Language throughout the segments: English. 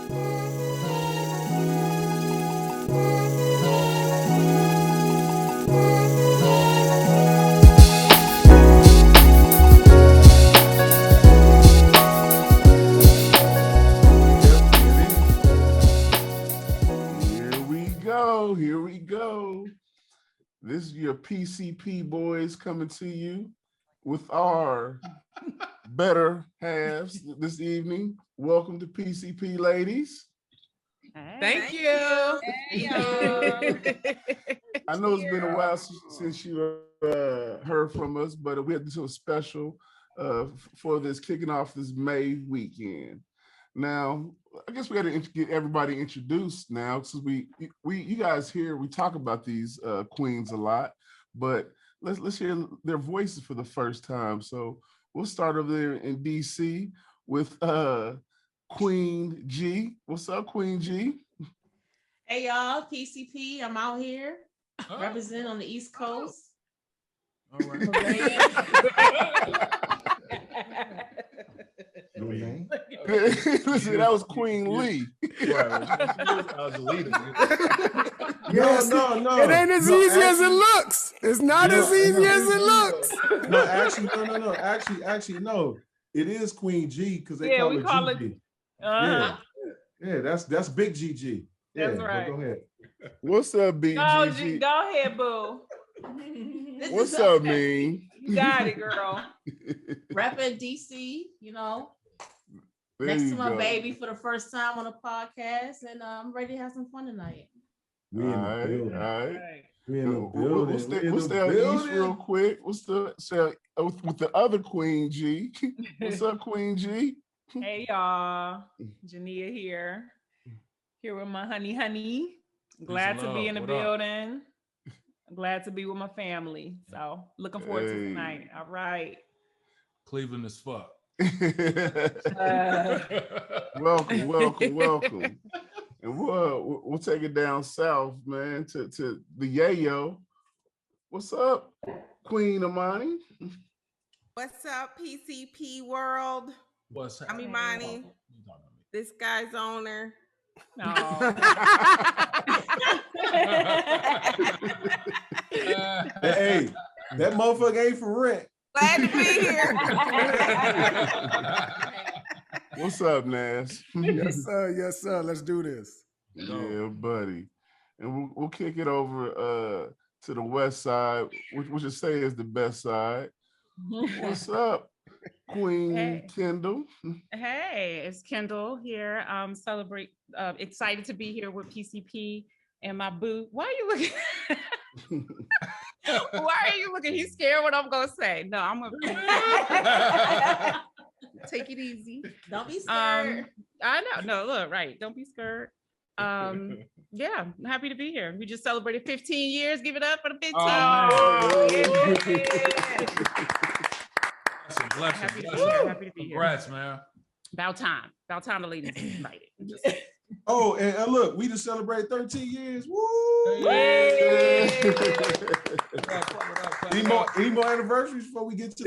Here we go. This is your PCP boys coming to you with our better halves this evening. Welcome to PCP, ladies. Thank you. Hey, I know it's been a while since you heard from us, but we had to do a special for this kicking off this May weekend. Now, I guess we got to get everybody introduced now, since you guys here, we talk about these queens a lot, but let's hear their voices for the first time. So we'll start over there in DC with Queen G. What's up, Queen G? Hey y'all, PCP. I'm out here representing on the East Coast. All right. Listen, that was Queen Lee. Yes, no. It ain't as easy as it looks. It's not as easy as it looks. No, actually, no. It is Queen G because they call it GG. Yeah, that's Big GG. Yeah, That's right. Go ahead. What's up, BGG? Go ahead, boo. What's up, Mean? You got it, girl. Repping DC, There next you to my go. baby for the first time on a podcast, and I'm ready to have some fun tonight. We in the All building. right. We in the building. We'll stay on the East real quick. With the other Queen G. What's up, Queen G? Hey, y'all. Jania here with my honey. Glad to be in the building. Glad to be with my family. So looking forward to tonight. All right. Cleveland as fuck. Welcome. And we'll take it down south, man, to the Yayo. What's up, Queen Amani? What's up, PCP world? What's I'm Imani, this guy's owner. No. Hey, that motherfucker ain't for rent. Glad to be here. What's up, Nas? Yes, sir. Let's do this. Yeah, buddy. And we'll kick it over to the west side, which you say is the best side. What's up, Queen Kendall? Hey, it's Kendall here. Excited to be here with PCP and my boo. Why are you looking? Why are you looking? He's scared what I'm gonna say. No, I'm gonna take it easy. Don't be scared. I know. No, look, right. Don't be scared. Yeah, I'm happy to be here. We just celebrated 15 years. Give it up for the 15. Happy to be here. Congrats, man. About time the ladies invited. Oh, and look, we just celebrated 13 years. Woo! Yay! Any more anniversaries before we get to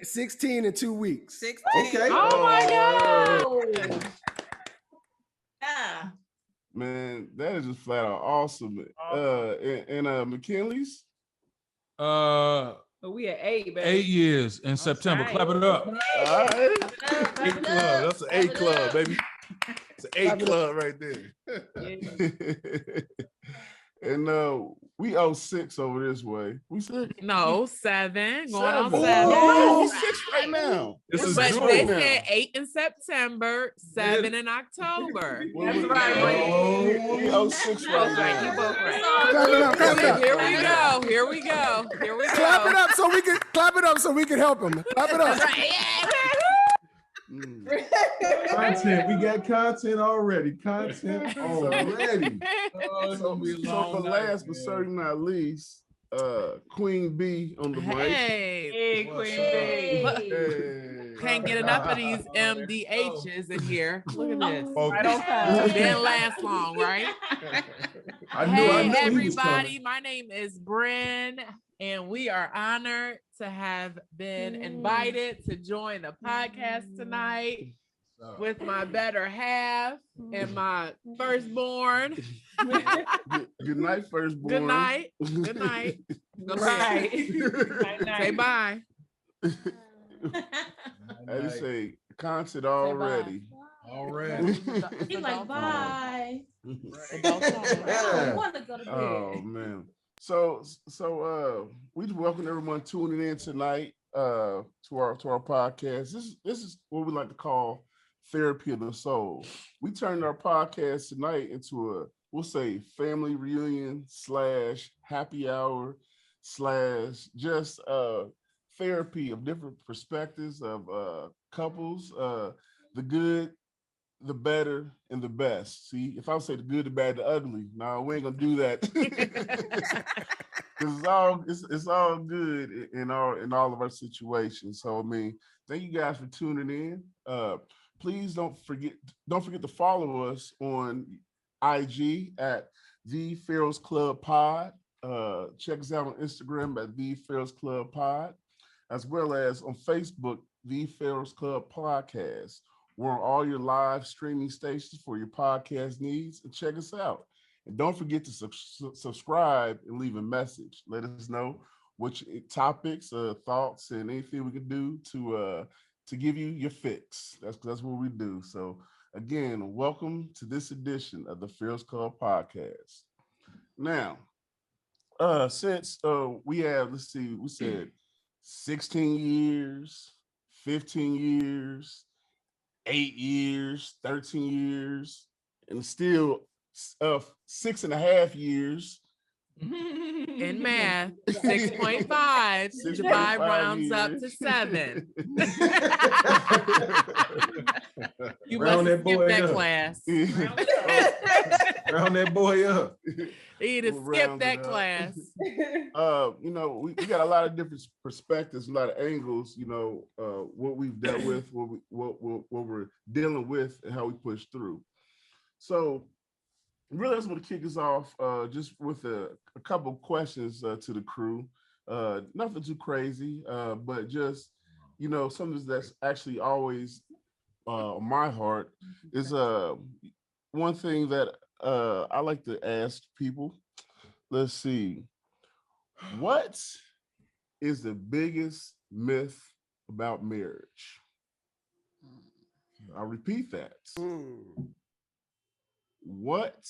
16 in 2 weeks. 16. Okay. Oh my God. Yeah. Man, that is just flat out awesome. And McKinley's? We at 8, baby. 8 years in September. Right. Clap it up. All right. A club. That's an A club, baby. It's an A club right there. And we 06 over this way. We 6? No, 7. Going on 7. Oh, 6 right now. This is But June they now. said 8 in September, 7 in October. That's right. We 06 right now. You both right. Clap it up. Here we go. Clap it up so we can help him. Clap it up. content. We got content already. So for last but certainly not least, Queen B on the mic. Hey, Queen B. Hey. Can't get enough of these MDHs in here. Look at this. Right on time. Didn't last long, right? I knew Hey, he was everybody. coming. My name is Bryn, and we are honored to have been invited to join the podcast tonight. with my better half and my firstborn. Good night, firstborn. Good night. Good night. Right. Say bye. I just say concert already. Already. He's like, bye. I want to go to bed. Oh man. So we just welcome everyone tuning in tonight to our podcast. This is what we like to call therapy of the soul. We turned our podcast tonight into we'll say family reunion / happy hour / just therapy of different perspectives of couples, the good, the better, and the best. See, if I say the good, the bad, the ugly, no, we ain't gonna do that. It's all good in all of our situations. So I mean, thank you guys for tuning in. Please don't forget to follow us on IG at the PHARAOHS Club Pod. Check us out on Instagram at the PHARAOHS Club Pod, as well as on Facebook, the PHARAOHS Club Podcast. We're on all your live streaming stations for your podcast needs, and check us out. And don't forget to subscribe and leave a message. Let us know which topics, thoughts, and anything we can do to give you your fix. That's what we do. So again, welcome to this edition of the PHARAOHS Club Podcast. Now, since we have, let's see, we said 16 years, 15 years, 8 years, 13 years, and still 6.5 years. In math, 6.5 divide rounds up to 7. You must have skipped that class. Round that boy up. You need to skip that class. We got a lot of different perspectives, a lot of angles, what we've dealt with, what we're dealing with, and how we push through. So really, I just want to kick us off just with a couple of questions to the crew. Nothing too crazy, but just, something that's actually always on my heart is one thing that I like to ask people. Let's see. What is the biggest myth about marriage? I'll repeat that. What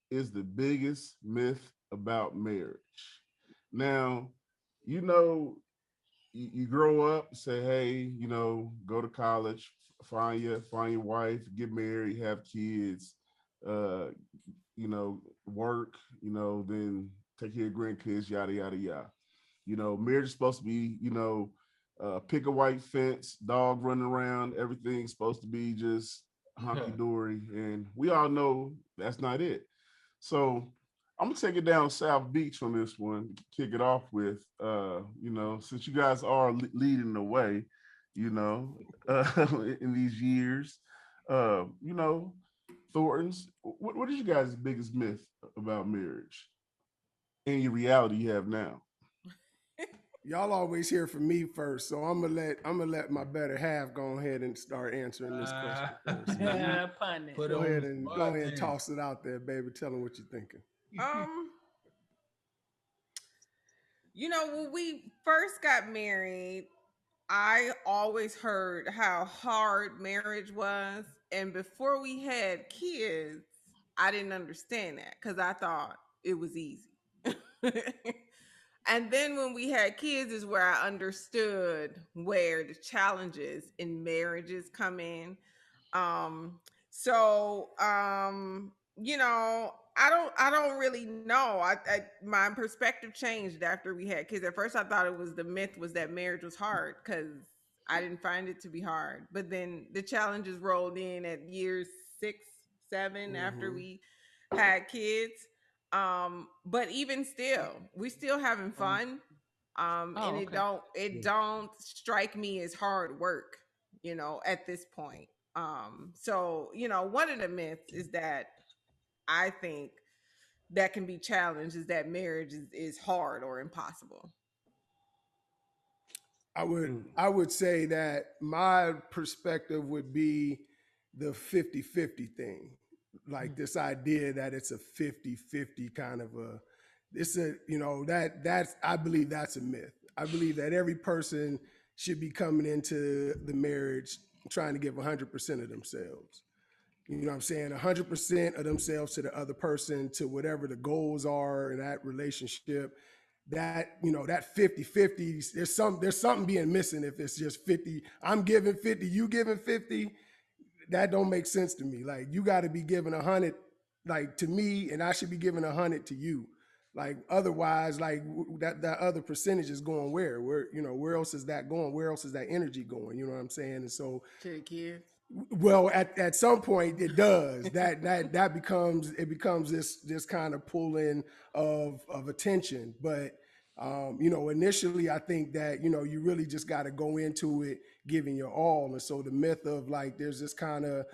is the biggest myth about marriage? Now, you grow up, say, hey, go to college, find your wife, get married, have kids, work, then take care of grandkids, yada, yada, yada. Marriage is supposed to be, pick a white fence, dog running around, everything's supposed to be just hunky-dory, and we all know that's not it. So I'm gonna take it down South Beach on this one, kick it off with, since you guys are leading the way, in these years, Thorntons, what is your guys' biggest myth about marriage and your reality you have now? Y'all always hear from me first, so I'm gonna let my better half go ahead and start answering this question first. Go ahead and toss it out there, baby. Tell them what you're thinking. When we first got married, I always heard how hard marriage was, and before we had kids, I didn't understand that because I thought it was easy. And then when we had kids is where I understood where the challenges in marriages come in. I don't really know. My perspective changed after we had kids. At first I thought the myth was that marriage was hard because I didn't find it to be hard. But then the challenges rolled in at years 6, 7 after we had kids. But even still, we still having fun. It don't strike me as hard work, at this point. One of the myths is that I think that can be challenged is that marriage is hard or impossible. I would say that my perspective would be the 50-50 thing, like this idea that it's a 50-50 kind of that's I believe that's a myth. I believe that every person should be coming into the marriage trying to give 100% of themselves. You know what I'm saying? 100% of themselves to the other person, to whatever the goals are in that relationship. That, that 50-50, there's something being missing if it's just 50. I'm giving 50, you giving 50. That don't make sense to me. Like, you got to be giving 100, like, to me, and I should be giving 100 to you. Like, otherwise, like, that other percentage is going where where else is that going? Where else is that energy going? You know what I'm saying? And so, to the kids. well, at some point it does. That becomes this kind of pulling of attention. But initially I think that you really just got to go into it giving your all. And so the myth of like there's this kind of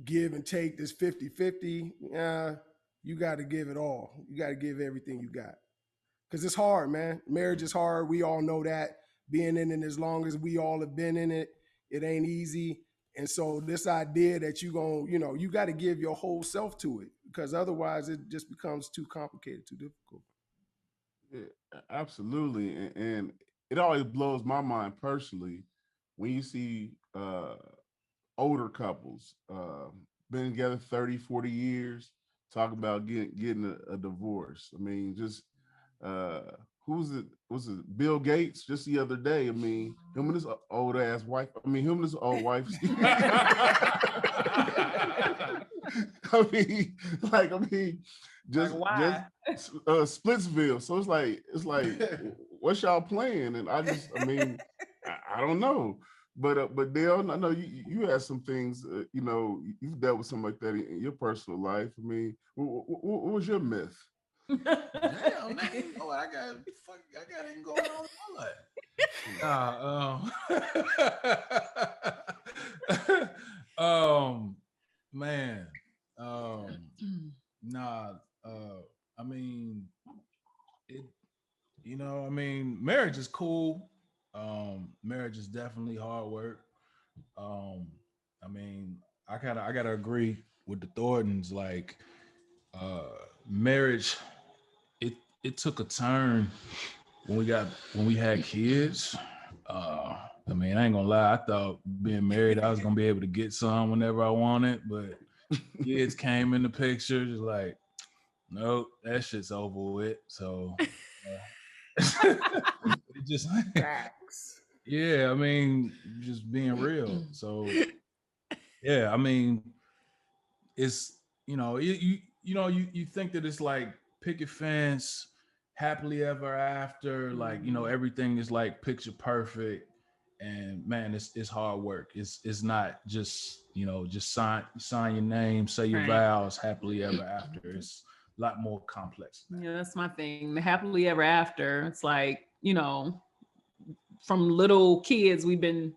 give and take, this 50-50, you got to give it all. You got to give everything you got, because it's hard, man. Marriage is hard. We all know that. Being in it as long as we all have been in it, it ain't easy. And so this idea that you got to give your whole self to it, because otherwise it just becomes too complicated, too difficult. Yeah, absolutely. And it always blows my mind personally when you see older couples been together 30, 40 years, talk about getting a divorce. I mean, just was it Bill Gates just the other day? I mean, him and his old ass wife. I mean, him and his old wife. just Splitsville. So it's like, what's y'all playing? And I don't know. But Dale, I know you had some things. You've dealt with something like that in your personal life. I mean, what was your myth? Damn, man. Oh, I got it going on. Man. I mean, marriage is cool. Marriage is definitely hard work. I gotta agree with the Thorntons. Like, marriage, it took a turn when we had kids. I ain't gonna lie, I thought being married, I was gonna be able to get some whenever I wanted, but kids came in the picture, just like, nope, that shit's over with. So it just yeah, just being real. So yeah, it's you think that it's like picket fence, happily ever after, like everything is like picture perfect, and man, it's hard work. It's not just just sign your name, say your vows, happily ever after. It's a lot more complex. Yeah, that's my thing. The happily ever after, it's like, from little kids, we've been,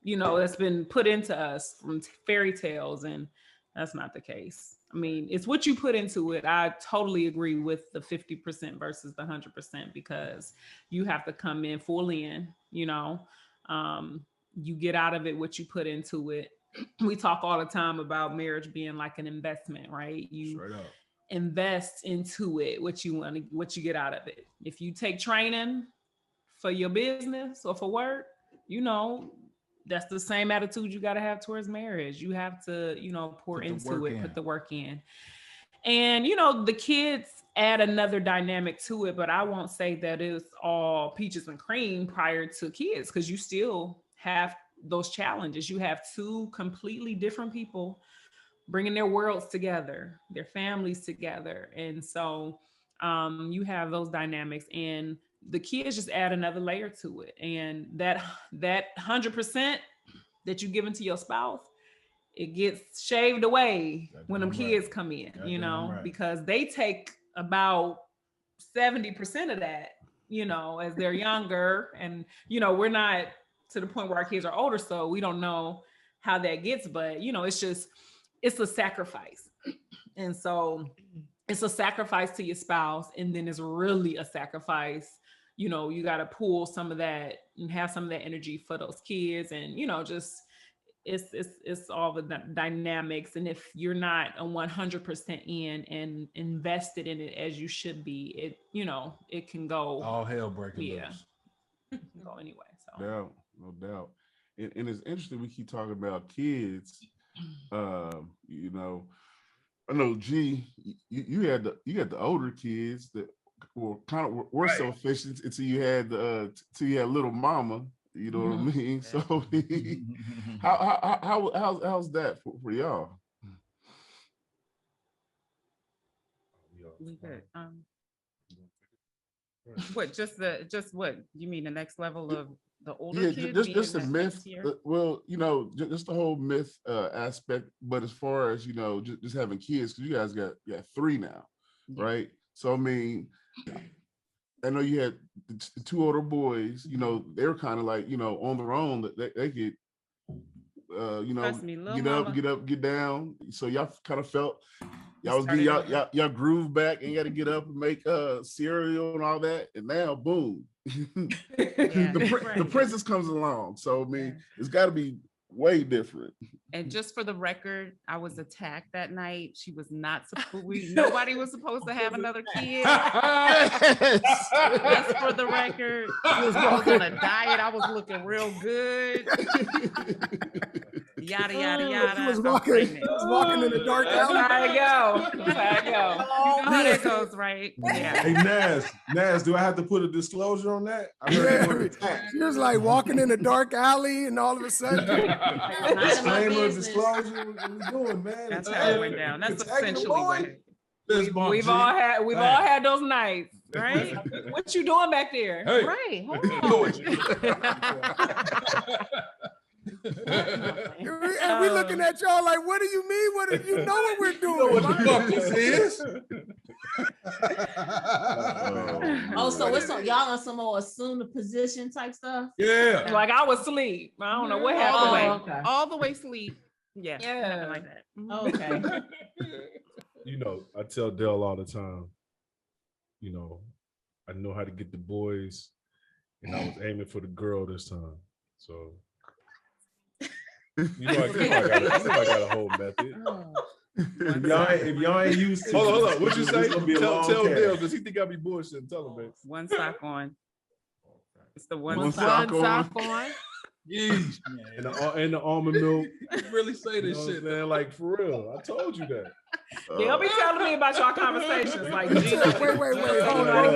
that's been put into us from fairy tales, and that's not the case. It's what you put into it. I totally agree with the 50% versus the 100%, because you have to come in fully in, you get out of it what you put into it. We talk all the time about marriage being like an investment, right? You invest into it, what you get out of it. If you take training for your business or for work, that's the same attitude you got to have towards marriage. You have to, pour into it, put the work in. And, the kids add another dynamic to it, but I won't say that it's all peaches and cream prior to kids, because you still have those challenges. You have two completely different people bringing their worlds together, their families together. And so you have those dynamics, and the kids just add another layer to it. And that 100% that you give into your spouse, it gets shaved away when them kids come in, because they take about 70% of that, as they're younger. And, we're not to the point where our kids are older, so we don't know how that gets, but, it's a sacrifice. And so it's a sacrifice to your spouse. And then it's really a sacrifice. You got to pull some of that and have some of that energy for those kids. And, it's all the dynamics, and if you're not a 100% in and invested in it as you should be, it it can go all hell breaking loose. It can go anyway. So no doubt. And it's interesting we keep talking about kids. I know, G, you had the older kids that were kind of were self-sufficient until you had little mama. You know what I mean? So how's that for y'all? We good. What you mean, the next level of the older kids? Just the myth. Well, just the whole myth aspect. But as far as just having kids, because you guys got 3 now, right? So I mean, I know you had the 2 older boys. They were kind of like on their own. That they could get up, get down. So y'all kind of felt y'all groove back and got to get up and make cereal and all that. And now, boom, the princess comes along. So I mean, it's got to be way different. And just for the record, I was attacked that night. She was not supposed. Nobody was supposed to have another kid. Just for the record, I was on a diet. I was looking real good. Yada yada yada. He was walking in the dark alley. That's how it go. You know how that goes, right? Yeah. Hey, Naz, do I have to put a disclosure on that? She was like walking in a dark alley, and all of a sudden, disclaimer, disclosure. What we doing, man? That's how it went down. That's essentially what we've all had those nights, right? What you doing back there? Hey. Right. Hold and we looking at y'all like, what do you mean? What do you know what we're doing? You know what the fuck this is? So it's y'all on some more assume the position type stuff? Yeah. Like I was asleep. I don't know what happened. All the way sleep. Yeah. Nothing like that. Okay. I tell Dell all the time, I know how to get the boys, and I was aiming for the girl this time. So I got a whole method. If y'all ain't used to, hold on. What you say? Tell Dale, does he think I be bullshitting? Tell him, baby. One sock on. It's the one sock on. Yeesh, and the almond milk. You really say this shit, man? Like for real, I told you that. They'll be telling me about y'all conversations. Like, wait, hold on.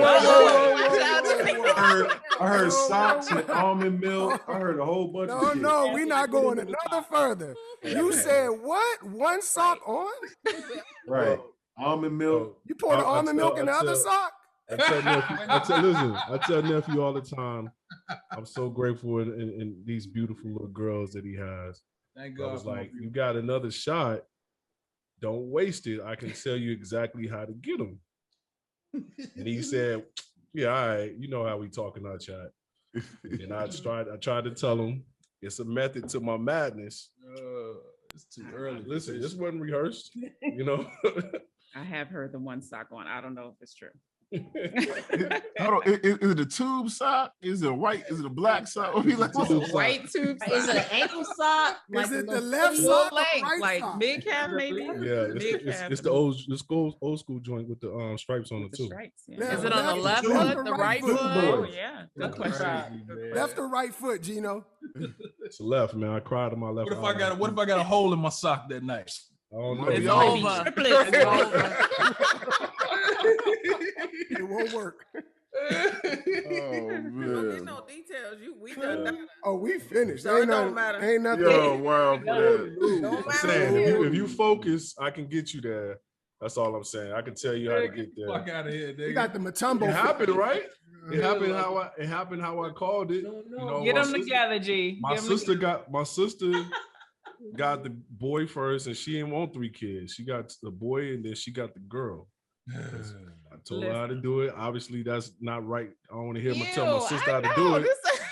I heard socks and almond milk. I heard a whole bunch of shit. No, we're not going another further. You said what? One sock on? Right. Almond milk. You pour the almond milk in the other sock? I tell nephew all the time, I'm so grateful in these beautiful little girls that he has. Thank God. I was like, you got another shot. Don't waste it. I can tell you exactly how to get them. And he said, yeah, all right. You know how we talk in our chat. And I tried to tell him it's a method to my madness. It's too early. Listen, this wasn't rehearsed, I have heard the one sock on. I don't know if it's true. Hold on, is it a tube sock? Is it a white? Is it a black sock? White tube sock. Is it an ankle sock? Is it the left sock? Like mid calf, maybe? Yeah, it's the old school joint with the stripes on it too. Stripes, Is it on the left foot, the right foot? Oh yeah, good question. Left or right foot, Geno? It's left, man. I cried on my left. What if I got a hole in my sock that night? I don't know. It's over. It won't work. Oh man. No details. We done that. Oh, we finished. So it don't matter. Ain't nothing. Yo, wow. Don't I'm saying, if you focus, I can get you there. That's all I'm saying. I can tell you how to get there. Fuck out of here, nigga. You got the Matumbo. It happened, right? It happened how I called it. Get them together, G. My sister got the boy first, and she didn't want 3 kids. She got the boy, and then she got the girl. I told her how to do it. Obviously, that's not right. I don't want to hear tell my sister how to do it.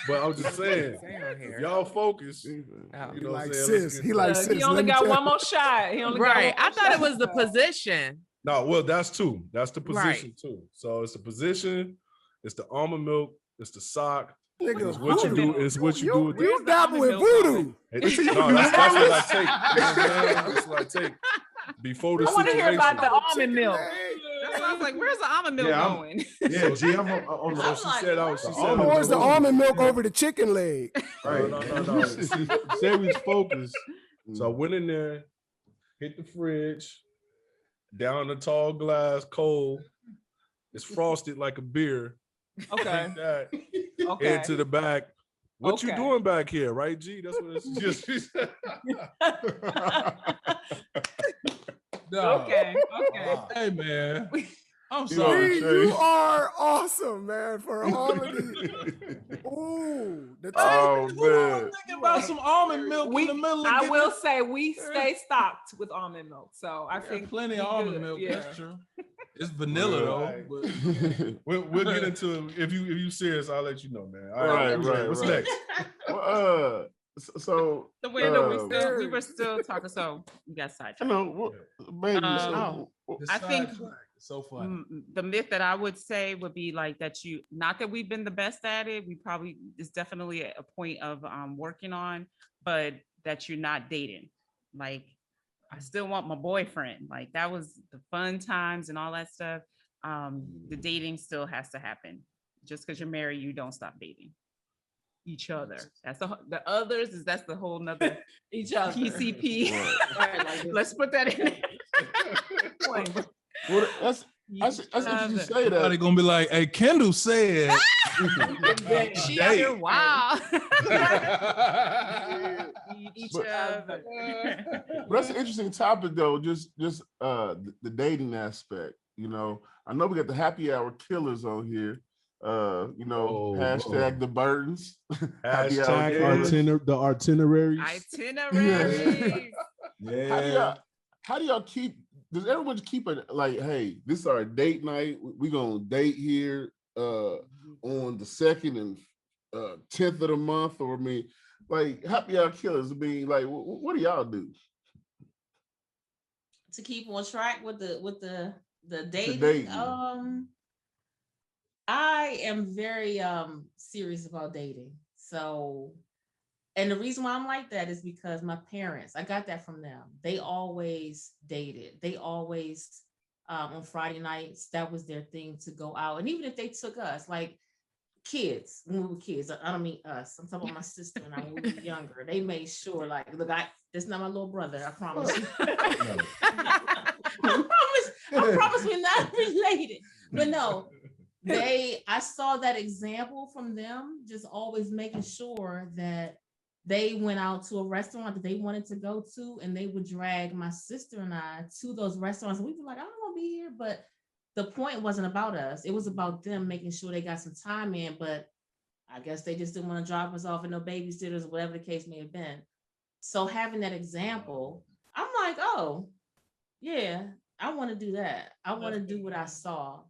But I'm just saying, if y'all focus. You know what I'm saying? He like sis. He only got one more shot. Right. I thought it was the position. No, well, that's 2. That's the position too. So it's the position, it's the almond milk, it's the sock, Nigga, It's what you do. It's what you do with you dabble with voodoo. No, that's what I take. That's what I take. Before the I want to hear about the almond milk. That's why I was like, where's the almond milk going? Yeah, G, I'm on the. She said, Where's the almond milk over the chicken leg? Right. No. She said we was focused. So I went in there, hit the fridge, down the tall glass, cold. It's frosted like a beer. Okay. Okay. Head to the back. What you doing back here, right, G? That's what it's just. Okay. Hey, man. I'm G, sorry. you are awesome, man, for all of these. Ooh, the Oh, man. Thinking about some almond milk in the middle of I will say we stay stocked with almond milk. So I think plenty of almond milk. Yeah. That's true. It's vanilla though. But We'll get into it. If you serious, I'll let you know, man. All Right. What's next? So The way that we were still talking, so we got sidetracked. I know, baby. I think so funny. The myth that I would say would be like that not that we've been the best at it, we probably is definitely a point of working on, but that you're not dating. Like, I still want my boyfriend. Like, that was the fun times and all that stuff. The dating still has to happen. Just because you're married, you don't stop dating each other. That's the others is that's the whole nother Each other. PCP. Right, like Let's put that in there. Well, that's interesting you say that. Somebody gonna be like, "Hey, Kendall said." She out here, wow. Each other. But that's an interesting topic, though. Just the dating aspect. You know, I know we got the happy hour killers on here. Hashtag the Burtons. Hashtag the itineraries. Itineraries. Yeah. How do y'all keep? Does everyone keep it like, hey, this is our date night. We're gonna date here on the 2nd and 10th of the month, or like happy hour killers. Like, what do y'all do to keep on track with the dating? dating. I am very serious about dating. So, and the reason why I'm like that is because my parents, I got that from them. They always dated. They always on Friday nights, that was their thing to go out. And even if they took us, like kids, when we were kids, I don't mean us. I'm talking about my sister and I when we were younger. They made sure, like, look, this is not my little brother. I promise you. I promise we're not related. But no. I saw that example from them, just always making sure that they went out to a restaurant that they wanted to go to, and they would drag my sister and I to those restaurants. And we'd be like, I don't want to be here. But the point wasn't about us. It was about them making sure they got some time in. But I guess they just didn't want to drop us off with no babysitters or whatever the case may have been. So having that example, I'm like, oh, yeah, I want to do that. I want to do what I saw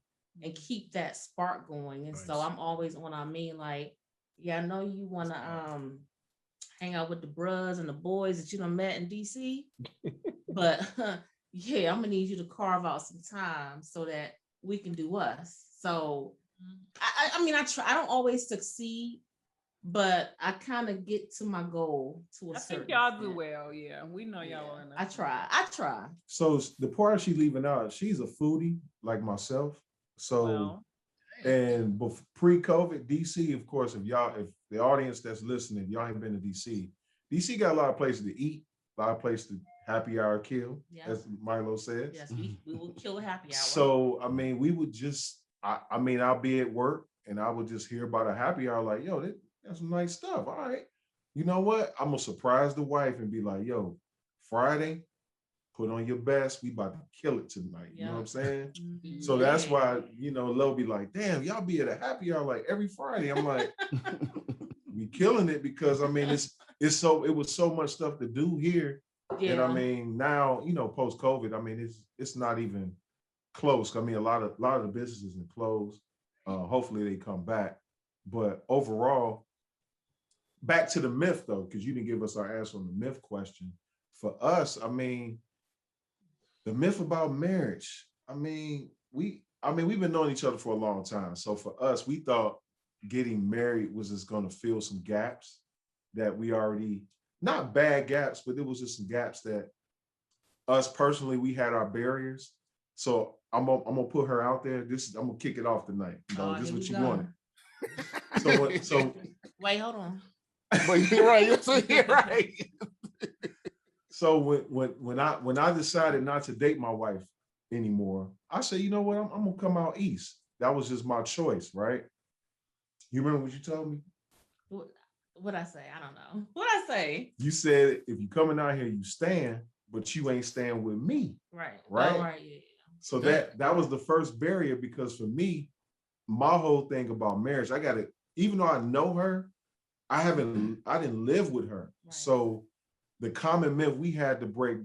and keep that spark going. And so I'm always on Ameen, like, yeah, I know you want to hang out with the bros and the boys that you done met in DC, but yeah, I'm gonna need you to carve out some time so that we can do us. So I mean, I try. I don't always succeed, but I kind of get to my goal to a certain I think y'all extent. do well. Yeah, we know y'all are enough. I try. So the part she's leaving out, she's a foodie like myself. So, and pre-COVID, DC, of course, if the audience that's listening, y'all ain't been to DC got a lot of places to eat, a lot of places to happy hour kill, as Mylo says. Yes, we will kill a happy hour. So, I mean, we would just, I mean, I'll be at work and I would just hear about a happy hour like, yo, that's some nice stuff. All right. You know what? I'm going to surprise the wife and be like, yo, Friday, put on your best. We about to kill it tonight. You know what I'm saying? So that's why, Lo be like, damn, y'all be at a happy hour like every Friday. I'm like, we killing it because I mean, it was so much stuff to do here. Yeah. And I mean, now, post COVID, I mean, it's not even close. I mean, a lot of the businesses are closed. Hopefully they come back. But overall, back to the myth though, because you didn't give us our answer on the myth question. For us, I mean, the myth about marriage. I mean, we've been knowing each other for a long time. So for us, we thought getting married was just going to fill some gaps that we already, not bad gaps, but there was just some gaps that us personally, we had our barriers. So I'm gonna put her out there. I'm gonna kick it off tonight. This is what you wanted. So wait, hold on. But you're right. You're right. So when I decided not to date my wife anymore, I said, you know what, I'm gonna come out east. That was just my choice, right? You remember what you told me? What'd I say? I don't know. What'd I say? You said if you coming out here, you stand, but you ain't staying with me. Right. Right. Oh, right. Yeah. So that was the first barrier, because for me, my whole thing about marriage, even though I know her, I didn't live with her. Right. So the common myth we had to break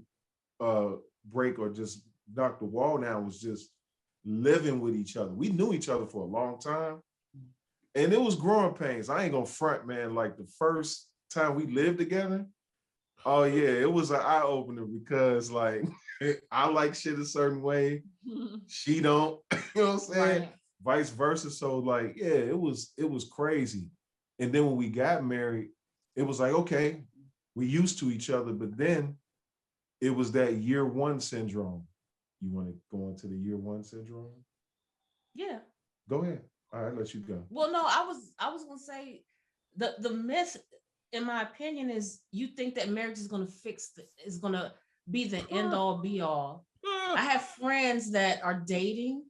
or just knock the wall down was just living with each other. We knew each other for a long time. And it was growing pains. I ain't gonna front, man. Like the first time we lived together, oh yeah, it was an eye opener, because like I like shit a certain way, she don't. You know what I'm saying? Right. Vice versa. So like, yeah, it was crazy. And then when we got married, it was like, okay, we used to each other, but then it was that year one syndrome. You want to go into the year one syndrome? Yeah. Go ahead. All right, let you go. Well, no, I was gonna say the myth, in my opinion, is you think that marriage is gonna is gonna be the end all be all. I have friends that are dating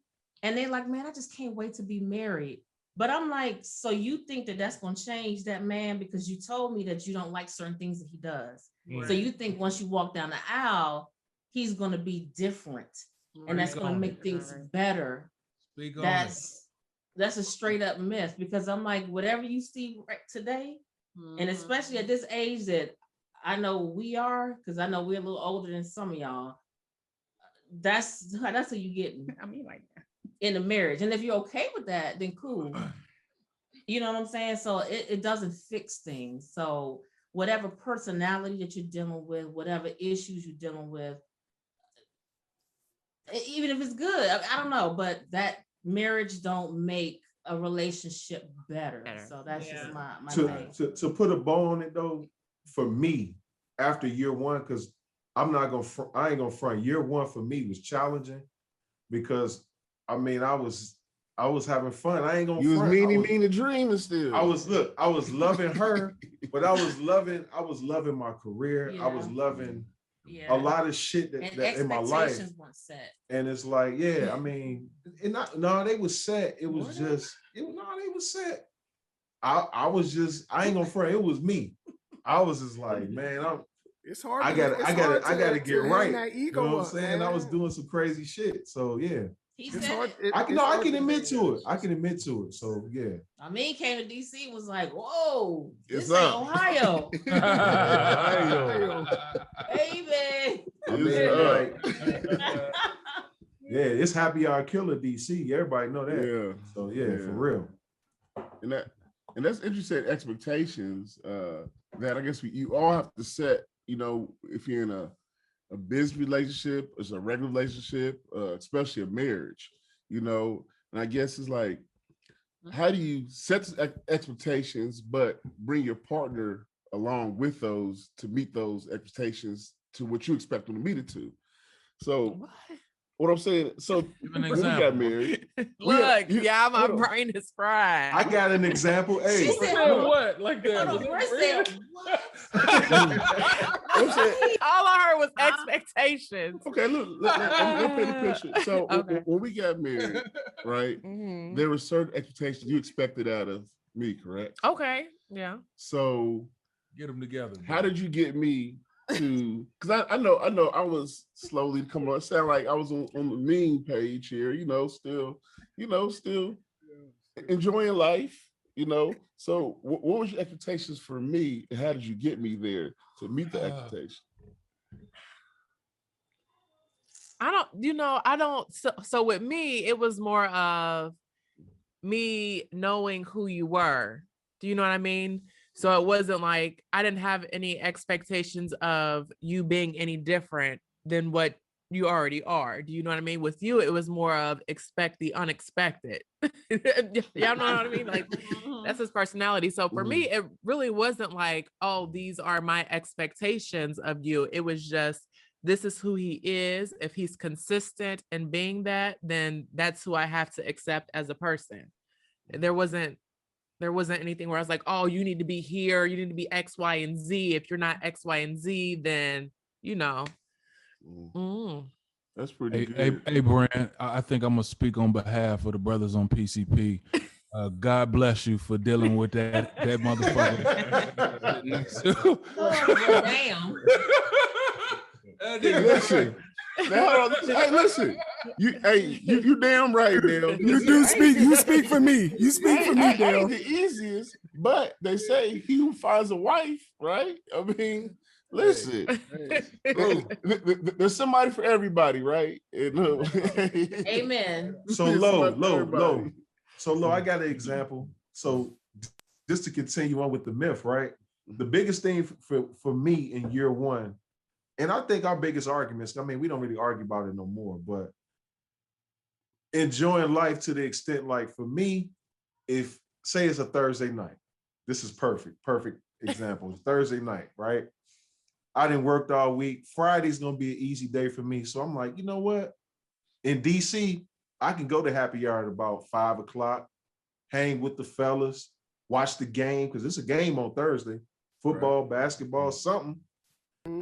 and they're like, man, I just can't wait to be married. But I'm like, so you think that that's gonna change that man because you told me that you don't like certain things that he does. Right. So you think once you walk down the aisle, he's gonna be different, and that's gonna make things better. That's a straight up myth, because I'm like, whatever you see right today, and especially at this age that I know we are, because I know we're a little older than some of y'all, that's who you get. I mean, like in a marriage. And if you're okay with that, then cool. You know what I'm saying? So it doesn't fix things. So whatever personality that you're dealing with, whatever issues you're dealing with, even if it's good, I don't know, but that marriage don't make a relationship better. So that's just my thing. To put a bow on it though, for me, after year one, because I ain't gonna front. Year one for me was challenging, because I mean I was having fun. I ain't gonna. You was mean to dreaming still. I was loving her, but I was loving my career. Yeah. I was loving a lot of shit that in my life. Weren't set. And it's like, yeah, I mean, they was set. It was just, they was set. I ain't gonna front. It was me. I was just like, man, it's hard. I gotta get right. You know what I'm saying? Man. I was doing some crazy shit. So yeah. I can admit to it. I can admit to it. So yeah. Ameen came to DC, was like, whoa, this ain't Ohio. Ohio. Baby. Yeah, it's Happy Hour Killer DC. Everybody know that. Yeah. So yeah, for real. And that's interesting expectations that I guess you all have to set, you know, if you're in a business relationship, it's a regular relationship, especially a marriage, you know. And I guess it's like, how do you set expectations, but bring your partner along with those to meet those expectations to what you expect them to meet it to? So what I'm saying, so when we got married. Look, my brain is fried. I got an example. Hey, she said what? Like that? All I heard was expectations. Okay, look, let me paint the picture. So when we got married, right, there were certain expectations you expected out of me, correct? Okay, yeah. So get them together. How did you get me to? Because I know I was slowly coming on. Sound like I was on the mean page here, still enjoying life, So what was your expectations for me, and how did you get me there to meet the expectations? I don't. So with me, it was more of me knowing who you were. Do you know what I mean? So it wasn't like I didn't have any expectations of you being any different than what you already are. Do you know what I mean? With you, it was more of expect the unexpected. Y'all know what I mean? Like that's his personality. So for me, it really wasn't like, oh, these are my expectations of you. It was just, this is who he is. If he's consistent in being that, then that's who I have to accept as a person. There wasn't anything where I was like, oh, you need to be here. You need to be X, Y, and Z. If you're not X, Y, and Z, then, you know. That's pretty good. Hey, Brand, I think I'm going to speak on behalf of the brothers on PCP. God bless you for dealing with that motherfucker. Oh, damn. Listen. Now, hey, listen. You damn right, Dale. You do speak. You speak for me. You speak for me, Dale. The easiest, but they say he who finds a wife, right? I mean, listen. There's somebody for everybody, right? Amen. So low. So low. I got an example. So just to continue on with the myth, right? The biggest thing for me in year one. And I think our biggest arguments, I mean, we don't really argue about it no more, but enjoying life to the extent, like for me, if say it's a Thursday night, this is perfect example. It's Thursday night, right? I didn't work all week. Friday's gonna be an easy day for me. So I'm like, you know what? In DC, I can go to happy hour at about 5 o'clock, hang with the fellas, watch the game, because it's a game on Thursday, football, basketball, something.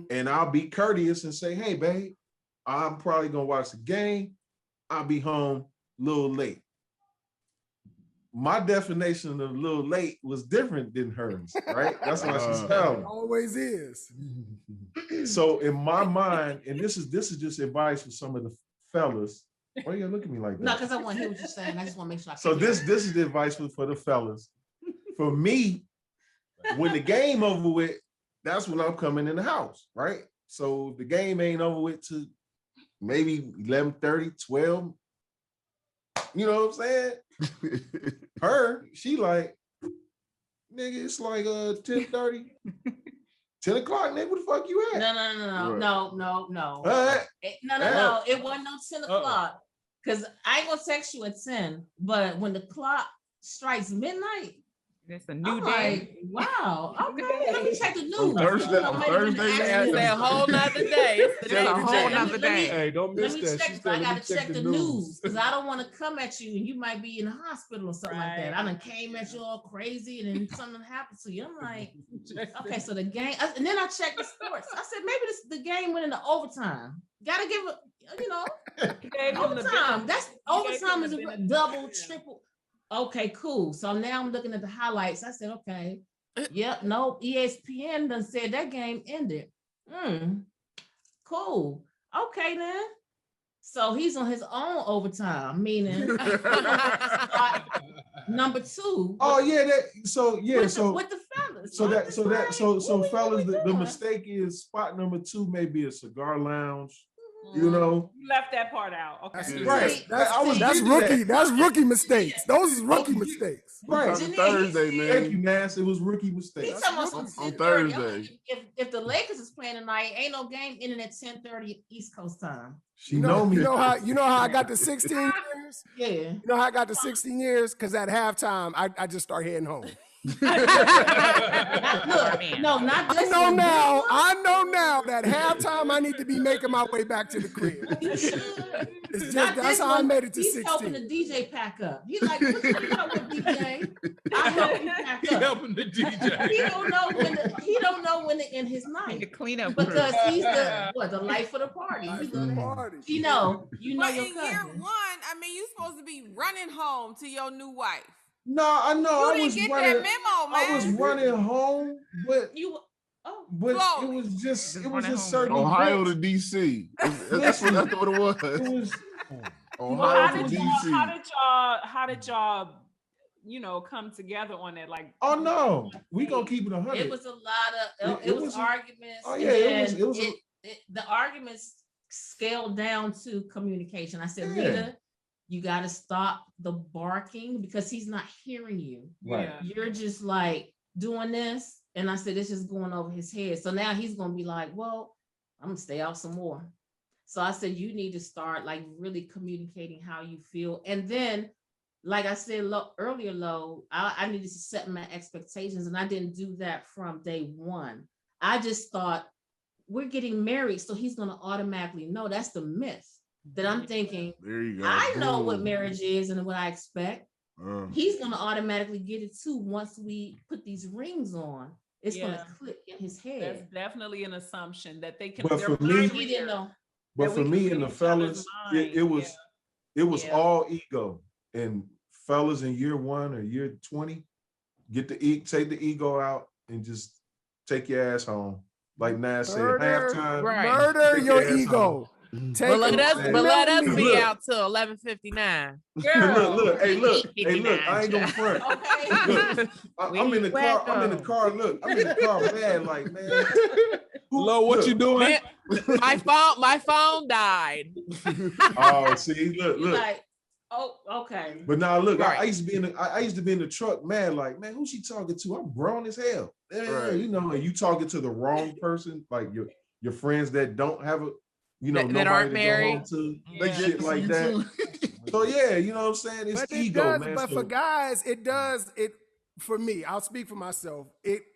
And I'll be courteous and say, hey, babe, I'm probably going to watch the game. I'll be home a little late. My definition of a little late was different than hers, right? That's why she's telling. Always is. So in my mind, and this is just advice for some of the fellas. Why you look at me like that? No, because I want to hear what you're saying. I just want to make sure. So this is the advice for the fellas. For me, when the game over with, that's when I'm coming in the house, right? So the game ain't over with to maybe 11:30, 12. You know what I'm saying? She like, nigga, it's like 10:30, 10 o'clock, nigga, what the fuck you at? No. No. It wasn't no 10 o'clock. Because I ain't gonna text you at 10, but when the clock strikes midnight, it's a new day. Like, wow. Okay, let me check the news. Thursday, It's a whole nother day. It's a whole nother day. Hey, don't miss that. I gotta check the news because I don't want to come at you and you might be in the hospital or something like that. I done came at you all crazy and then something happened to you. I'm like, okay, so the game, and then I checked the sports. I said maybe the game went into overtime. Gotta give it, overtime. That's overtime is a double, triple. Okay, cool. So now I'm looking at the highlights. I said, okay, yep, no, ESPN done said that game ended. Cool. Okay, then. So he's on his own overtime, meaning number 2. Oh yeah, with the fellas. So fellas, the mistake is spot number 2 may be a cigar lounge. You know, you left that part out. Okay, right. That's rookie. That's rookie mistakes. Those is rookie mistakes. Right. On Thursday, man. Thank you, Manasseh. It was rookie mistakes. On Thursday. If the Lakers is playing tonight, ain't no game ending at 10:30 East Coast time. You know me. You know how I got to 16 years? Yeah. You know how I got to 16 years? Because at halftime, I just start heading home. Not this. I know now that halftime I need to be making my way back to the crib. It's just that's how I made it to 16. He's helping the DJ pack up. He's like, what you know with DJ? I help you pack up. Helping the DJ. He don't know when to end his night. To clean up because he's the life of the party. You know but your in cousin. year 1, I mean, you're supposed to be running home to your new wife. No, I know. You didn't get that memo, man. I was running home, but it was just certain Ohio events. to DC. That's what it was. It was Ohio to DC. How did y'all come together on that? Like, oh no, we gonna keep it 100. It was a lot of it was arguments. Oh yeah, it was the arguments scaled down to communication. I said, Rita, you got to stop the barking because he's not hearing you. Right. You're just like doing this. And I said, this is going over his head. So now he's going to be like, well, I'm going to stay out some more. So I said, you need to start like really communicating how you feel. And then, like I said earlier, I needed to set my expectations, and I didn't do that from day one. I just thought, we're getting married, so he's going to automatically know. That's the myth that I'm thinking. There you go. I know what marriage is and what I expect. He's going to automatically get it too once we put these rings on. It's going to click in his head. That's definitely an assumption that they can. But for me, we didn't know. But for me and the fellas, it was all ego. And fellas in year 1 or year 20, take the ego out and just take your ass home. Like Nas said, halftime. Right. Murder your ego. But let us be out till 11:59. Look, I ain't gonna front. Okay. I'm in the car. Look, I'm in the car bad, like, man. Lo, what you doing? My phone died. Oh, see, look. Like, oh, okay. But now look, right. I used to be in the truck, mad, like, man, who's she talking to? I'm grown as hell. Right. You know, and you talking to the wrong person, like your friends that don't have a, you know, that aren't married, to shit like that. So yeah, you know what I'm saying? It's ego, man. But for guys, it does it. For me, I'll speak for myself.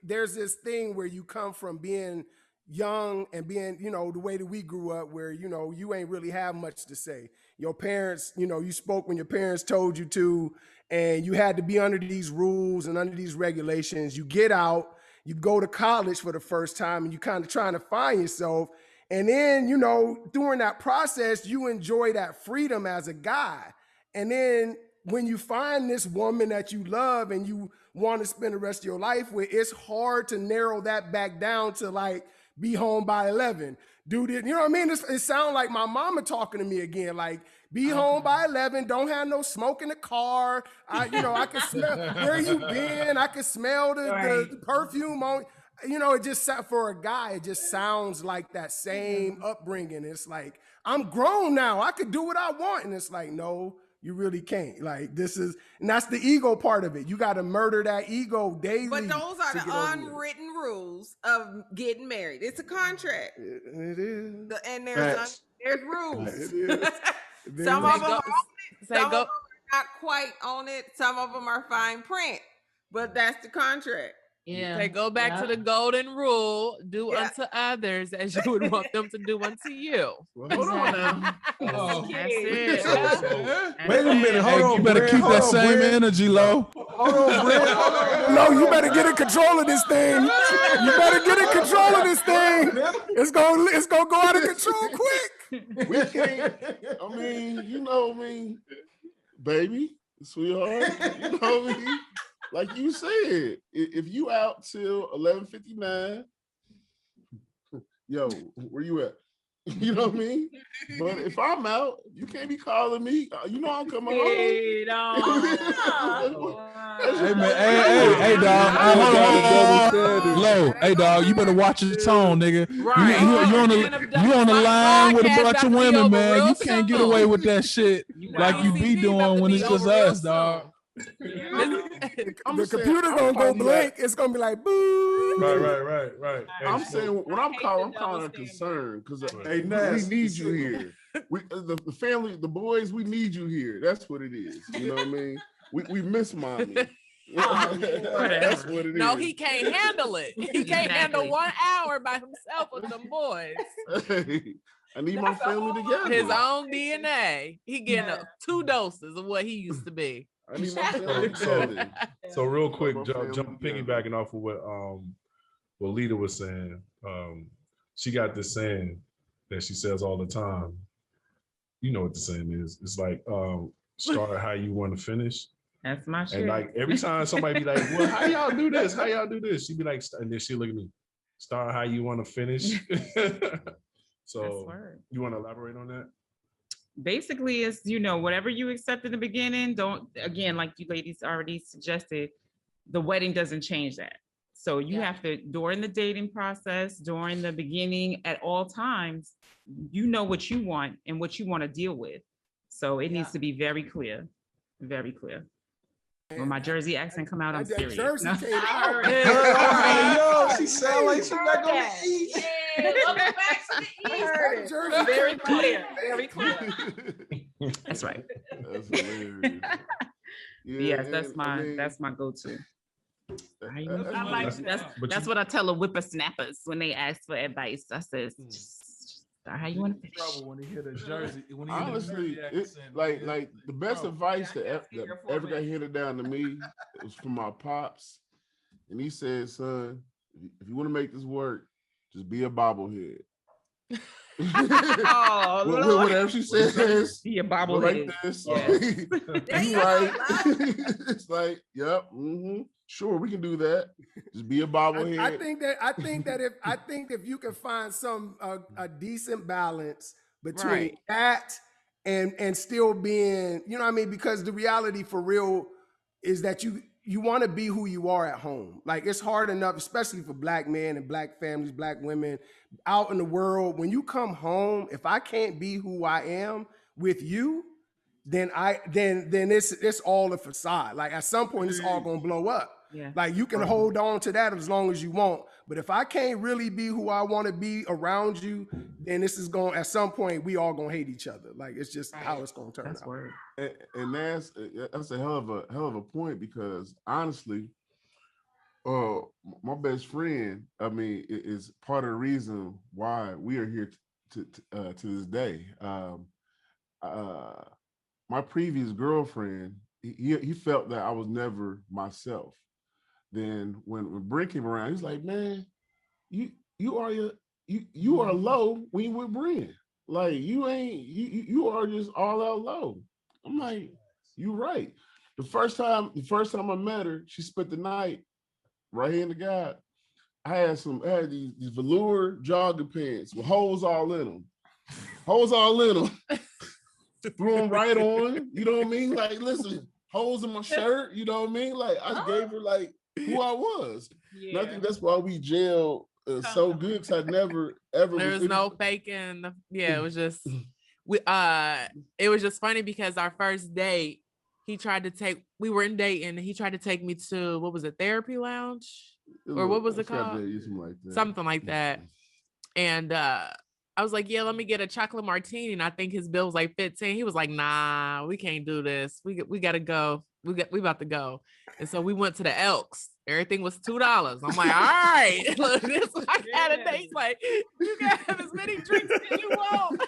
There's this thing where you come from being young and being, you know, the way that we grew up, where, you know, you ain't really have much to say. Your parents, you know, you spoke when your parents told you to, and you had to be under these rules and under these regulations. You get out, you go to college for the first time, and you kind of trying to find yourself. And then, you know, during that process, you enjoy that freedom as a guy. And then when you find this woman that you love and you want to spend the rest of your life with, it's hard to narrow that back down to like, be home by 11. Dude, you know what I mean? It sounds like my mama talking to me again. Like, be home by 11. Don't have no smoke in the car. I can smell where you been. I can smell the perfume on. You know, it just, for a guy, it just sounds like that same upbringing. It's like, I'm grown now. I could do what I want. And it's like, no, you really can't. Like, and that's the ego part of it. You got to murder that ego daily. But those are the unwritten rules of getting married. It's a contract. It is. And there's rules. It is. Some of them are not quite on it. Some of them are fine print, but that's the contract. Yeah. They go back to the golden rule: do unto others as you would want them to do unto you. Well, hold on now. That's it. Wait a minute. Hold on. You better keep that same energy, Lo. Hold on, Brent. No, you better get in control of this thing. You better get in control of this thing. It's gonna go out of control quick. We can't. I mean, baby, sweetheart. You know what I mean? Like you said, if you out till 11:59, yo, where you at? You know what I mean? But if I'm out, you can't be calling me. You know I'm coming home. Hey, man, hey, dog. Lo, hey, dog, you better watch your tone, nigga. Right. You on the line with a bunch of women, man. You can't get away with that shit like you be doing when it's just us, dog. The computer gonna go blank. It's gonna be like boo. Right. I'm saying when I'm calling a concern because we need you here. The family, the boys, we need you here. That's what it is. You know what I mean? We miss mommy. That's what it is. No, he can't handle it. He can't handle 1 hour by himself with them boys. Hey, I need my family together. His own DNA. He getting 2 doses of what he used to be. I need my family together. So real quick, jump piggybacking off of what Lita was saying. She got this saying that she says all the time. You know what the saying is. It's like start how you want to finish. That's my shit. And like every time somebody be like, well, how y'all do this? How y'all do this? She be like, and then she look at me, start how you want to finish. So you want to elaborate on that? Basically, it's, whatever you accept in the beginning, don't, again, like you ladies already suggested, the wedding doesn't change that. So you have to, during the dating process, during the beginning, at all times, you know what you want and what you want to deal with. So it needs to be very clear, very clear. When my Jersey accent come out, I'm serious. Jersey came out. Yo, she sound like she's not gonna eat. welcome back to the East. Very clear. Very clear. That's right. That's hilarious. Yes, that's my go-to. That's what I tell the whippersnappers when they ask for advice. I says, just start how you want to finish. When they hear the Jersey, honestly, like the best advice that ever got handed down to me was from my pops, and he said, "Son, if you want to make this work, just be a bobblehead." Whatever she says, be a bobblehead. Like this. Yes. You right. It's like, yep. Sure, we can do that. Just be a bobblehead. I think that if you can find some a decent balance between that and still being, you know what I mean? Because the reality for real is that you want to be who you are at home. Like, it's hard enough, especially for Black men and Black families, Black women out in the world. When you come home, if I can't be who I am with you, then it's all a facade. Like, at some point, it's all gonna blow up. Yeah. Like, you can hold on to that as long as you want, but if I can't really be who I want to be around you, then this is going, at some point, we all gonna hate each other. Like, it's just how it's gonna turn out. Word. And that's a hell of a point, because honestly, my best friend, I mean, is part of the reason why we are here to this day. My previous girlfriend, he felt that I was never myself. Then when Brent came around, he's like, "Man, you are low when you with Brent. Like, you are just all out low." I'm like, "You right." The first time I met her, she spent the night right here in the God. I had these velour jogging pants with holes all in them. Threw them right on. You know what I mean? Like, listen, holes in my shirt. You know what I mean? Like, I gave her like who I was. Yeah. And I think that's why we gelled so good, because I never ever. There was no faking. Yeah, it was just it was just funny because our first date, we were in Dayton, and he tried to take me to, what was it, therapy lounge? Or what was it called? Something like that. And I was like, "Yeah, let me get a chocolate martini." And I think his bill was like 15. He was like, "Nah, we can't do this. We gotta go. We about to go." And so we went to the Elks. Everything was $2. I'm like, "All right, look, this I had a date. Like, you can have as many drinks as you want."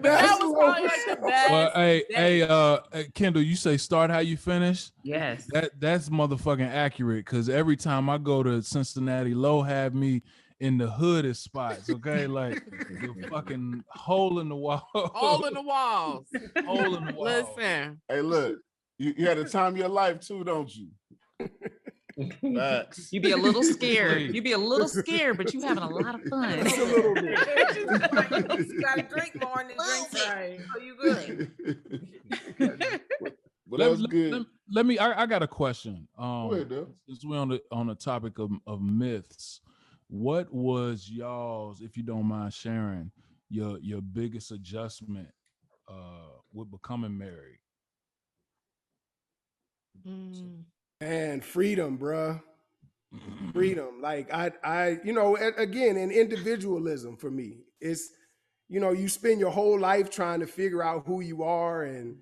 That was probably like the best. Well, hey, Kendall, you say start how you finish. Yes, that's motherfucking accurate. Because every time I go to Cincinnati, Low have me in the hoodest spots. Okay, like the fucking hole in the wall. All in the walls. Hole in the wall. Listen. Hey, look, you had a time of your life too, don't you? You be a little scared. You be a little scared, but you having a lot of fun. Just a little bit. You gotta drink more than drinks, right? So you good. But that was good. Let me. I got a question. Go ahead, since we're on the topic of myths, what was y'all's, if you don't mind sharing, your biggest adjustment with becoming married? And freedom, bruh. Freedom. Like, I again, in individualism for me, it's, you spend your whole life trying to figure out who you are and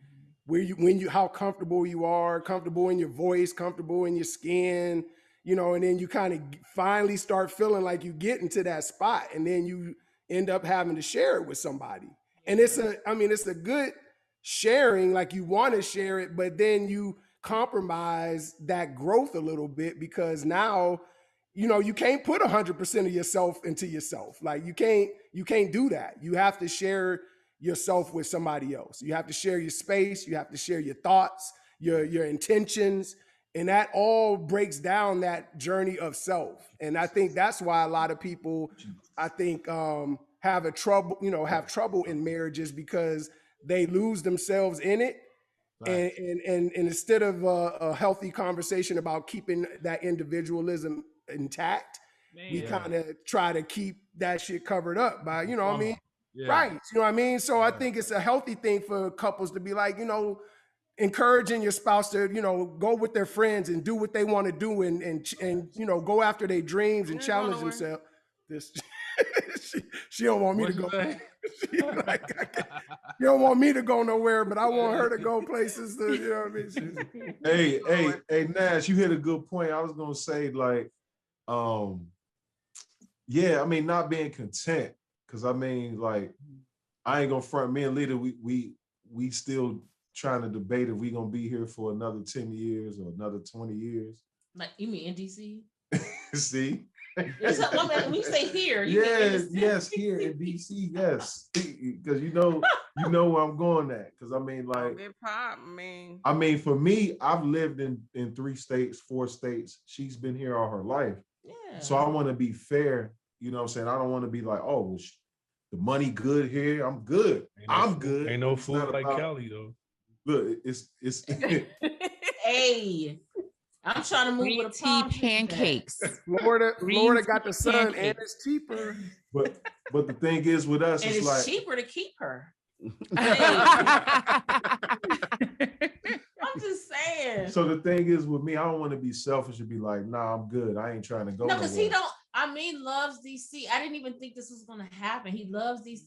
how comfortable you are, comfortable in your voice, comfortable in your skin, and then you kind of finally start feeling like you get into that spot, and then you end up having to share it with somebody. And it's a good sharing, like you want to share it, but then you compromise that growth a little bit, because now, you can't put 100% of yourself into yourself. Like, you can't do that. You have to share yourself with somebody else. You have to share your space. You have to share your thoughts, your intentions, and that all breaks down that journey of self. And I think that's why a lot of people, have trouble in marriages, because they lose themselves in it. Right. And instead of a healthy conversation about keeping that individualism intact, we kind of try to keep that shit covered up by, what I mean? Yeah. Right. You know what I mean? So I think it's a healthy thing for couples to be like, encouraging your spouse to, go with their friends and do what they want to do and go after their dreams and challenge themselves. She don't want me to go. She don't want me to go nowhere, but I want her to go places to, you know what I mean? Hey, Nash, you hit a good point. I was gonna say, like, yeah, I mean, not being content, because I mean, like, I ain't gonna front. Me and Lita, we still trying to debate if we gonna be here for another 10 years or another 20 years. Like, you mean in DC? See? When you say here, yes, here in DC, yes, because you know where I'm going at. Because I mean, like, I mean, for me, I've lived in 3 states, 4 states. She's been here all her life, so I want to be fair. You know what I'm saying? I don't want to be like, oh, the money good here. I'm good. I'm good. Ain't no food like Cali though. Look, it's hey. I'm trying to move green with a tea pancakes. Florida got the sun and it's cheaper. But the thing is with us, and it's like cheaper to keep her. I'm just saying. So the thing is with me, I don't want to be selfish and be like, nah, I'm good. I ain't trying to go. No, because Ameen loves DC. I didn't even think this was gonna happen. He loves DC.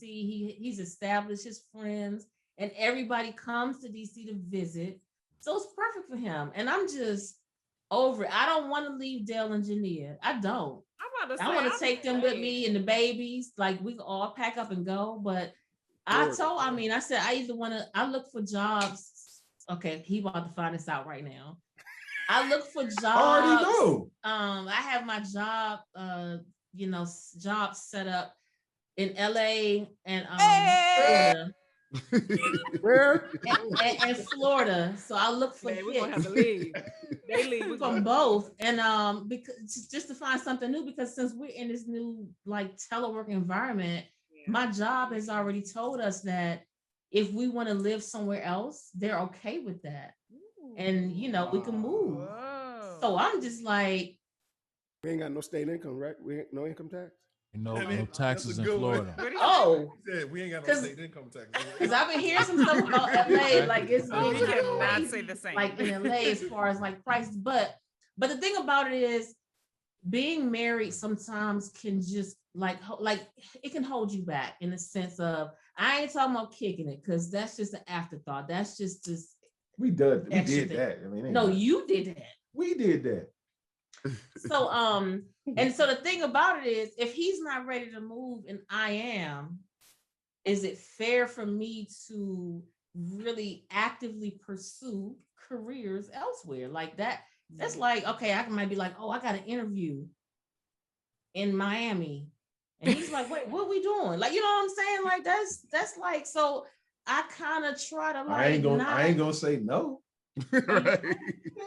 He's established his friends, and everybody comes to DC to visit. So it's perfect for him. And I'm just over it. I don't want to leave Dale and Jania. I don't. I want to take them with me and the babies. Like, we can all pack up and go. But I said, I look for jobs. Okay, he about to find this out right now. I look for jobs. I already know. I have my job, job set up in LA and Florida. Where? And Florida. So I look for we're gonna have to leave. They leave from both, and because just to find something new. Because since we're in this new like telework environment, my job has already told us that if we want to live somewhere else, they're okay with that, and we can move. Whoa. So I'm just like, we ain't got no state income, right? No income tax. No taxes in Florida. Oh, we ain't got no state income tax. Because I've been hearing some stuff about LA, like it's we cannot say the same. Like in LA, as far as like prices, but the thing about it is, being married sometimes can just like it can hold you back in the sense of, I ain't talking about kicking it, because that's just an afterthought. That's just we did that. I mean, no, you did that. We did that. So and so the thing about it is, if he's not ready to move and I am, is it fair for me to really actively pursue careers elsewhere like that? That's like, okay, I might be like, oh, I got an interview in Miami, and he's like, wait, what are we doing? Like, you know what I'm saying? Like, that's like, so I kind of try to like, I ain't gonna say no. Right.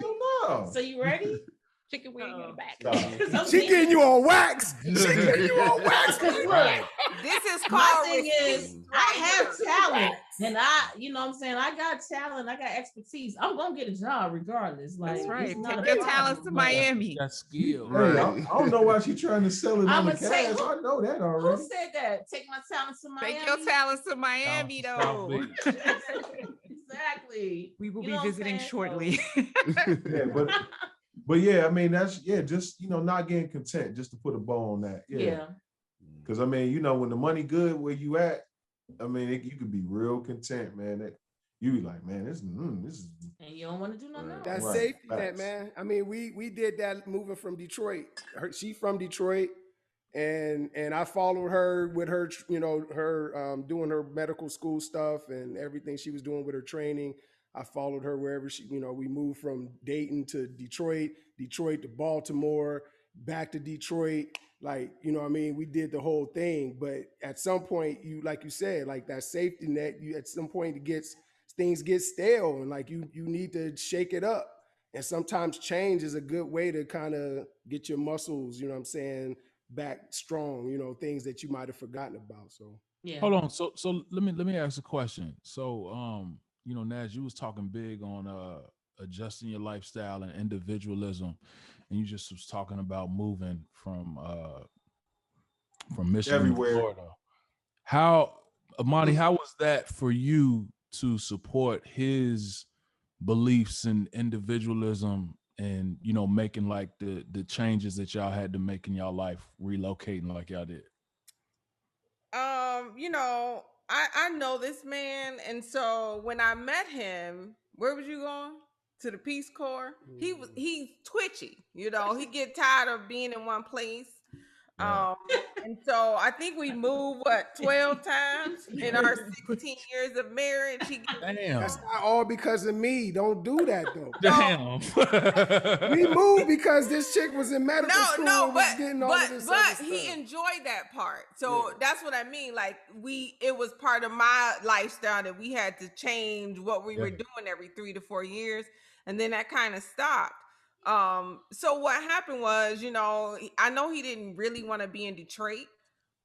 No. So you ready? Chicken wing in the back. No. She getting you on wax. She getting you on wax. Look, this is called. My thing is, I have talent, and you know what I'm saying? I got talent, I got expertise. I'm gonna get a job regardless. Like, that's right. Take your talents to Miami. That's skill. Right. I don't know why she's trying to sell it on the cash. I know that already. Who said that? Take my talents to Miami. Take your talents to Miami, though. Exactly. We will be visiting shortly. Yeah, but yeah, I mean, that's just not getting content, just to put a bow on that. Yeah. Because I mean, when the money good where you at, I mean, you could be real content, man. That you be like, man, this is. And you don't want to do nothing else. That's safety net, man. I mean, we did that moving from Detroit. She from Detroit, and I followed her with her, her doing her medical school stuff and everything she was doing with her training. I followed her wherever she, we moved from Dayton to Detroit to Baltimore, back to Detroit. Like, what I mean? We did the whole thing. But at some point, like you said, like that safety net, at some point things get stale, and like you need to shake it up. And sometimes change is a good way to kind of get your muscles, you know what I'm saying, back strong, things that you might have forgotten about. So yeah. Hold on. So let me ask a question. So Naz, you was talking big on adjusting your lifestyle and individualism, and you just was talking about moving from Michigan everywhere. to Florida. How, Amani, how was that for you to support his beliefs and individualism and, you know, making like the changes that y'all had to make in y'all life, relocating like y'all did? You know, I know this man, and so when I met him, where was you going? To the Peace Corps. He's twitchy, you know, he get tired of being in one place. And so I think we moved 12 times in our 16 years of marriage. Damn. That's not all because of me. Don't do that though. Damn. We moved because this chick was in medical school and was getting all of this other stuff. He enjoyed that part. So that's what I mean. Like it was part of my lifestyle that we had to change what we were doing every 3 to 4 years. And then that kind of stopped. So what happened was, you know, I know he didn't really want to be in Detroit.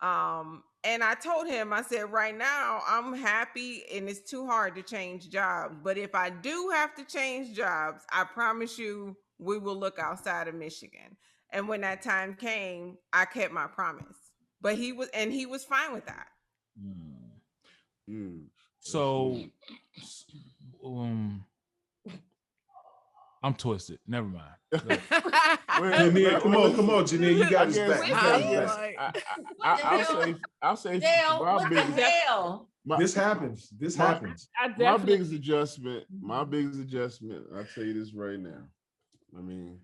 And I told him, I said, right now I'm happy and it's too hard to change jobs. But if I do have to change jobs, I promise you we will look outside of Michigan. And when that time came, I kept my promise. But he was fine with that. So I'm twisted. Never mind. Janine, come on, Janine. You got his back. I'll say Dale, what the hell? This happens. My biggest adjustment, I'll tell you this right now. I mean,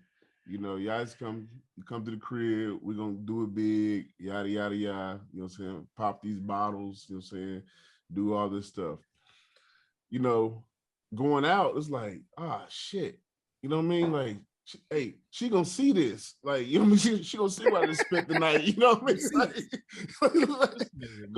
you know, y'all just come to the crib, we're gonna do it big, yada yada yada, you know what I'm saying? Pop these bottles, you know what I'm saying? Do all this stuff. You know, going out, it's like, shit. You know what I mean? Like, she gonna see this. Like, you know what I mean? She gonna see why they spent the night. You know what I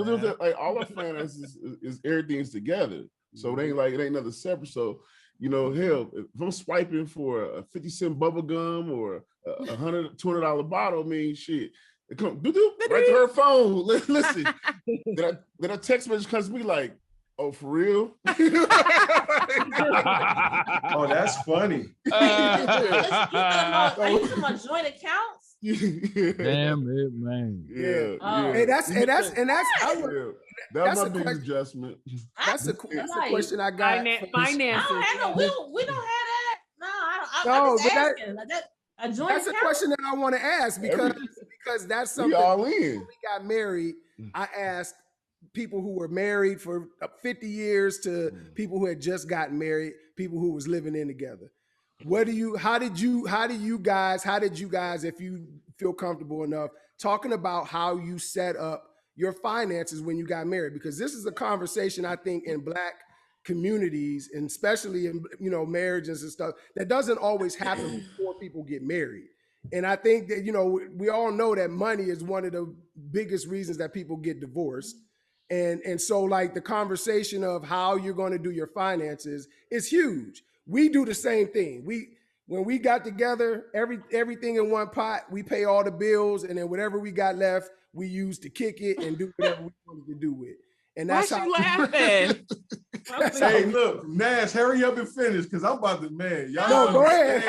mean? Like all our finances is everything's together. So it ain't nothing separate. So, you know, hell, if I'm swiping for a 50-cent bubble gum or a $100, $200 bottle, I mean, shit. It come right to her phone. Listen, then a text message comes to me like, oh, for real? Oh, that's funny. Are you talking about joint accounts? Damn it, man. Yeah. Hey, that's that was my biggest adjustment. That's the question I got. Finances. We don't have that. No, that's a question that I want to ask because that's something. We all in. When we got married, I asked people who were married for 50 years to people who had just gotten married, people who was living in together. How did you guys, if you feel comfortable enough, talking about how you set up your finances when you got married? Because this is a conversation I think in Black communities, and especially in, you know, marriages and stuff, that doesn't always happen before people get married. And I think that, you know, we all know that money is one of the biggest reasons that people get divorced. And so like the conversation of how you're going to do your finances is huge. We do the same thing. When we got together, everything in one pot, we pay all the bills, and then whatever we got left, we use to kick it and do whatever we wanted to do with. And that's how. Laughing? Hey, look, Nash, hurry up and finish, because I'm about to, man. Y'all no, go ahead.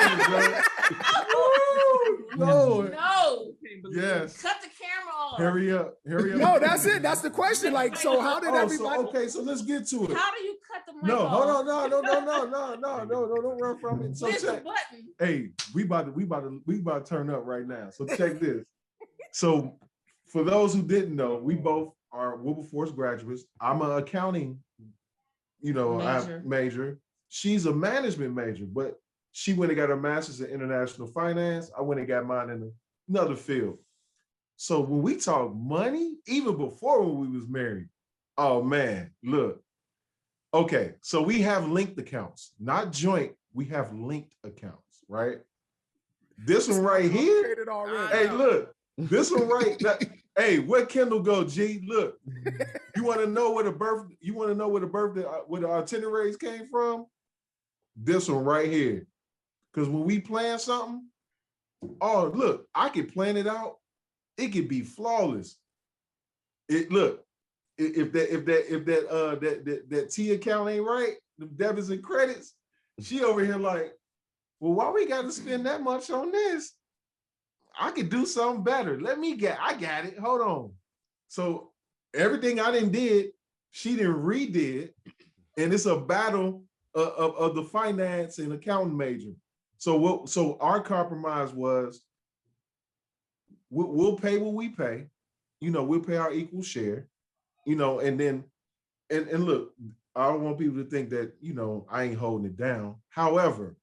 Lord. No. Yes. Cut the camera off. Hurry up. No, that's it. That's the question. Like, so how did everybody? So let's get to it. How do you cut the mic No, off? hold on, no, don't run from it. So There's a check. button. Hey, we about to turn up right now. So check this. So for those who didn't know, we both are Wilberforce graduates. I'm an accounting, major. She's a management major, but she went and got her master's in international finance. I went and got mine in another field. So when we talk money, even before when we was married, oh man, look. Okay, so we have linked accounts, not joint. We have linked accounts, right? This one right here. Hey, look, this one right. Hey, where Kendall go, G? Look, you want to know where the itineraries came from? This one right here. Because when we plan something, oh look, I can plan it out. It could be flawless. If that T account ain't right, the debits and credits, she over here like, well, why we got to spend that much on this? I could do something better. I got it. Hold on. So everything I did, she didn't redid, and it's a battle of the finance and accounting major. So our compromise was we'll pay what we pay, we'll pay our equal share, and then and look, I don't want people to think that I ain't holding it down. However,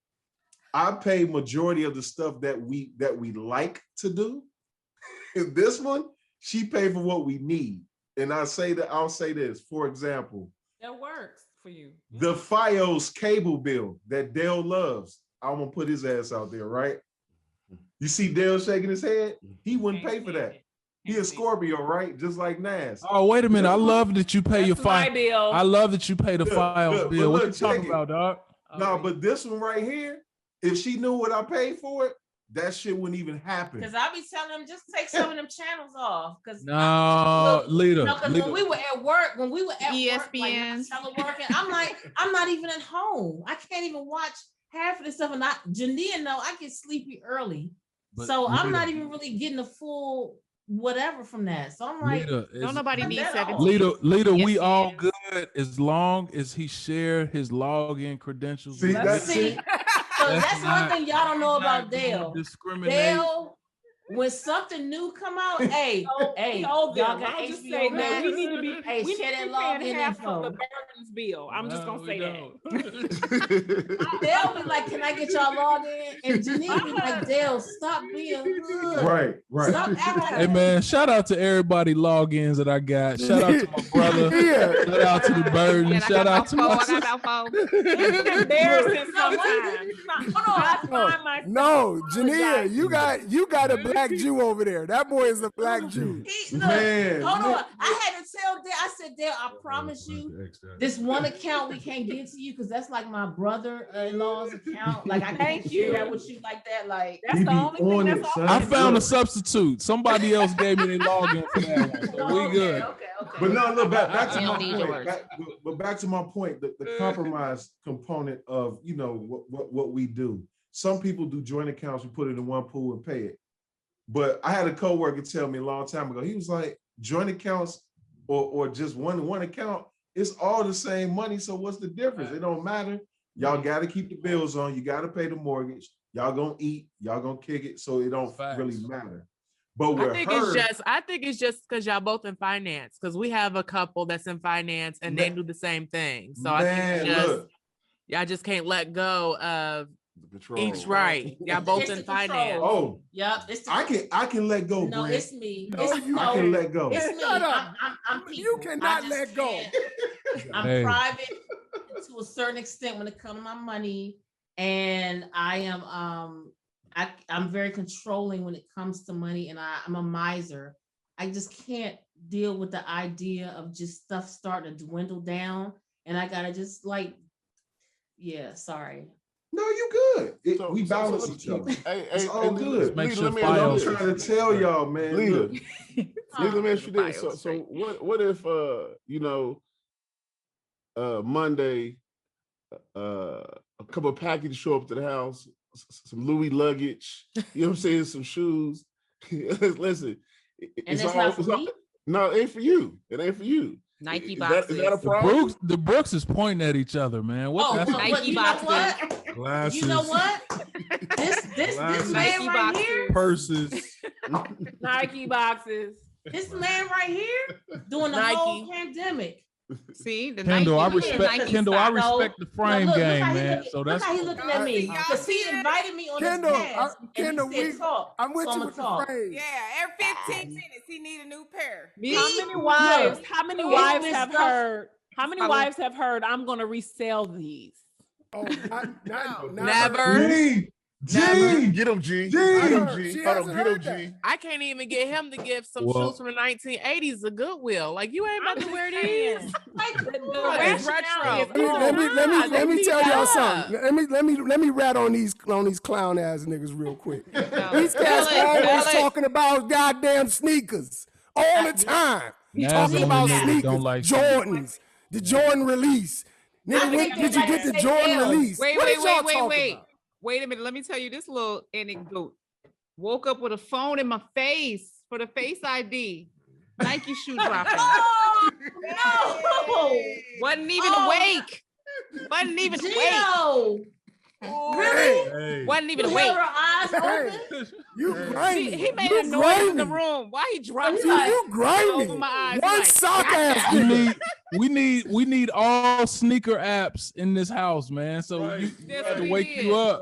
I pay majority of the stuff that we like to do. This one, she paid for what we need. And I'll say this, for example. That works for you. The FiOS cable bill that Dale loves. I'm gonna put his ass out there, right? You see Dale shaking his head? He wouldn't pay for that. He a Scorpio, right? Just like Nas. Oh, wait a minute. I love that you pay your fine bill. I love that you pay the FiOS bill. What you talking about, dog? No, but this one right here, if she knew what I paid for it, that shit wouldn't even happen. Because I be telling them just take some of them channels off. Because Lita. When we were at work, ESPN, teleworking, I'm not even at home. I can't even watch half of this stuff. And Jania know I get sleepy early, so I'm not even really getting the full whatever from that. So I'm like, don't nobody need 17. Lita, we all good as long as he share his login credentials. See, so that's one thing y'all don't know about Dale. Dale, when something new come out, hey, y'all got just say that we need to be share that login info. The Burton's bill. I'm just gonna say that. Dale be like, "Can I get y'all login?" And Janine be like, "Dale, stop being hood. Right. Stop acting." Hey man, shout out to everybody logins that I got. Shout out to my brother. Shout out to the Burton. Shout out to my It's embarrassing sometimes. No, Jania, you got a black Jew over there. That boy is a black Jew. Man, hold on. I had to tell Dale. I said, Dale, I promise you, this one account we can't get to you because that's like my brother-in-law's account. Like I can't share that with you like that. Like that's the only thing that's all. I found a substitute. Somebody else gave me their login for that one. So we good. Okay. But no, look back to my point. Back to my point. The compromise component of what we do. Some people do joint accounts. We put it in one pool and pay it. But I had a coworker tell me a long time ago. He was like, joint accounts or just one account, it's all the same money. So what's the difference? It don't matter. Y'all got to keep the bills on. You got to pay the mortgage. Y'all gonna eat. Y'all gonna kick it. So it don't really matter. But I think it's just because y'all both in finance. Because we have a couple that's in finance and they do the same thing. So I think it's just y'all just can't let go of each right. Y'all both in finance. Oh, yep. I can let go. No, Brent. It's me. I can let go. It's me. I'm you cannot let go. I'm private to a certain extent when it comes to my money, and I am I'm very controlling when it comes to money, and I'm a miser. I just can't deal with the idea of just stuff starting to dwindle down, and I gotta just sorry. No, you good. We balance each other. It's all good. Make sure I'm trying to tell y'all, man. Lita, let me ask you this. So what if Monday a couple of packages show up to the house, some Louis luggage, you know what I'm saying, some shoes. Listen, no, it ain't for you. It ain't for you. Nike boxes. Is that a problem? The Brooks is pointing at each other, man. Nike boxes. Glasses. You know what? This man right here. Purses. Nike boxes. This man right here doing the whole pandemic. See, the Kendall, Nike, I respect the frame game, man. So that's how he looking at me. Because he invited me on his cast. Kendall, I'm with you with the frame. Yeah, every 15 minutes he need a new pair. How many wives have heard? How many wives have heard I'm gonna resell these? Oh, never. G, get him, G. Get him, G. I can't even get him to give some shoes from the 1980s a Goodwill. Like you ain't about to wear these. Like retro. Let me tell y'all something. Let me rat on these clown ass niggas real quick. These cats always talking about goddamn sneakers all the time. Talking about sneakers, Jordans, the Jordan release. Nigga, when did you get the Jordan release? Wait a minute. Let me tell you this little anecdote. Woke up with a phone in my face for the Face ID. Nike shoe dropping. Oh, no. Wasn't even awake. Wasn't even Geno. Really? Hey. Wasn't even you a wait. Her eyes open? You grimy. He made a noise in the room. Why he dropped you grimy. over my eyes? One Like, sock ass. We need all sneaker apps in this house, man. So you have to wake you up.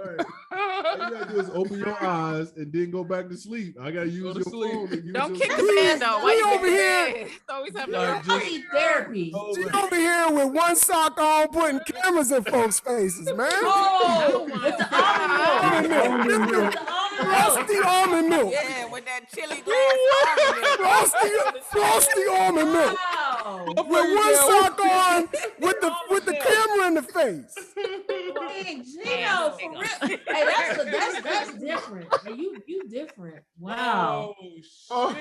All you gotta do is open your eyes and then go back to sleep. I gotta use your phone. Don't kick the bed though. We over here. Always have I need therapy. She over here with one sock on, putting cameras in folks' faces, man. Oh, with the almond milk. Frosty almond milk. Yeah, with that chili glass almond milk. Frosty almond milk. Wow. With one sock on, with the camera in the face. Hey, Geno, for real. Hey, that's different. Hey, you different. Wow. Oh,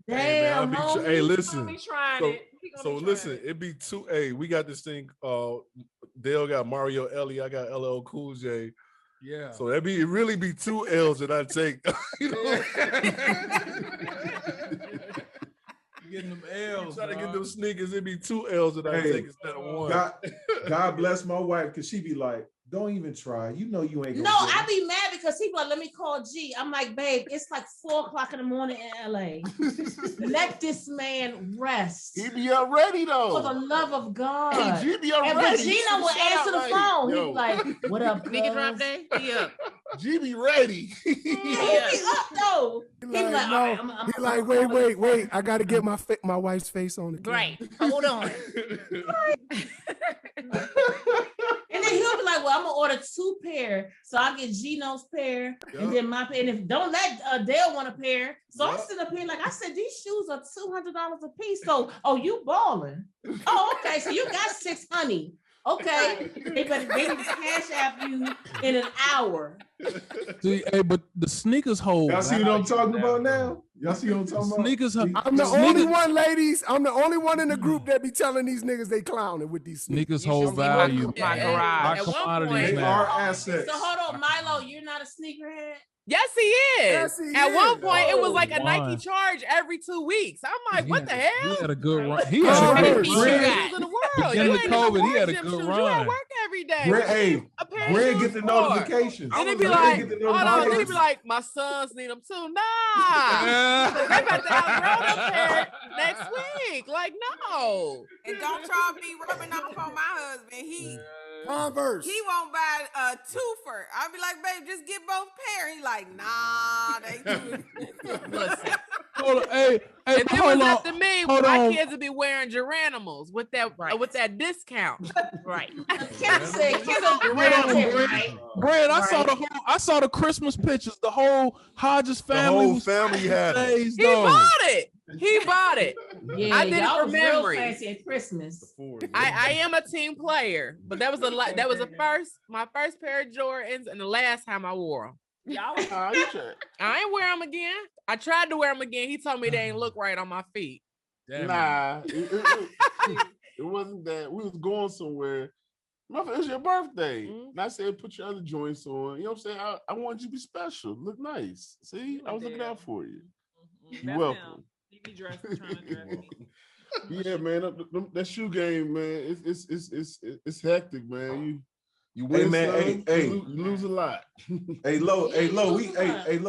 Damn. hey, listen. So listen, listen, it be two. Hey, we got this thing. Dale got Mario Ellie. I got LL Cool J. Yeah. So it really be two L's that I take. You know? Getting them L's. Try to get them sneakers. It be two L's that I take instead of one. God bless my wife, because she be like, don't even try. You know you ain't gonna No, get it. I be mad because he like, let me call G. I'm like, babe, it's like 4:00 in the morning in LA. Let this man rest. He be up ready though. For the love of God. Hey, G be up and ready. but Geno will answer the phone. He's like, what up, nigga drop day? He up. G be ready. He be up though. He like, wait. I gotta get my wife's face on the camera. Right. Hold on. And then he'll be like, well, I'm gonna order 2 pair. So I'll get Geno's pair and then my pair. And if don't let Dale want a pair. So I'm sitting up here like I said, these shoes are $200 a piece. So you balling. Oh, okay. So you got 6 honey. Okay. They better cash app you in an hour. See, hey, but the sneakers hold. Y'all see what I'm talking about now? Y'all see what I'm talking about? Sneakers. I'm the only one, ladies. I'm the only one in the group that be telling these niggas they clowning with these sneakers. Hold value. My garage. Our commodities, They are assets. So hold on, Mylo, you're not a sneakerhead? Yes, he is. At one point, it was like a Why? Nike charge every 2 weeks. I'm like, what the hell? He had a good run. He had a good Shoes run. in the world. Beginning You of ain't COVID, he had a gym good shoes. You run. at work every day. Greg get the notifications. Then he be like, hold on. Then he be like, my sons need them too. Nah. They about to outgrow them pair next week. Like, no. And don't y'all be rubbing off on my husband. He Converse. He won't buy a twofer. I'll be like, babe, just get both pair. He like, nah, they too expensive. Listen. Hold on, hey, If it was up to me, hold my on. kids would be wearing Geranimals with that discount. Right. Kim said, right? Brad, I saw the Christmas pictures. The whole Hodges family. The whole family had it. He bought it. He bought it. Yeah, I did it y'all for was real memory. fancy at Christmas. I am a team player, but that was my first pair of Jordans and the last time I wore them. Y'all, I ain't wear them again. I tried to wear them again. He told me they ain't look right on my feet. Nah, it wasn't that. We was going somewhere. It was your birthday. And I said, put your other joints on. You know what I'm saying? I wanted you to be special. Look nice. See, I was looking out for you. You're welcome. He be dressed trying to dress me. Yeah, man. That shoe game, man. It's hectic, man. You win, man. you lose a lot. Hey, Lo,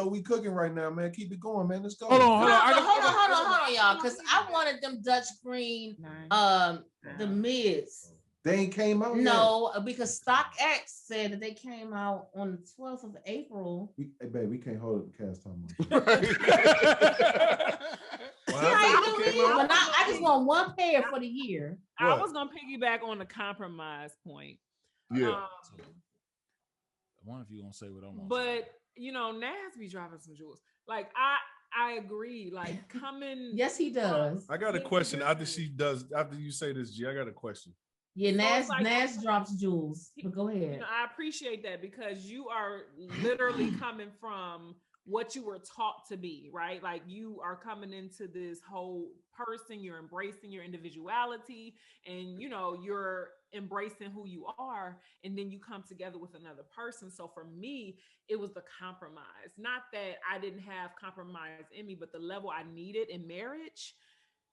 we cooking right now, man. Keep it going, man. Let's go. Hold on, y'all, because I wanted them Dutch green, the mids. They ain't came out No, because StockX said that they came out on the 12th of April. Hey, babe, we can't hold it the cast time. I just want one pair for the year. I was gonna piggyback on the compromise point. Yeah. I wonder if you're gonna say what I want. But Nas be dropping some jewels. Like I agree. Like coming. Yes, he does. I got a question after you say this, G. I got a question. Yeah, Nas drops jewels. But go ahead. I appreciate that because you are literally coming from what you were taught to be, right? Like you are coming into this whole person, you're embracing your individuality and you're embracing who you are, and then you come together with another person. So for me, it was the compromise. Not that I didn't have compromise in me, but the level I needed in marriage.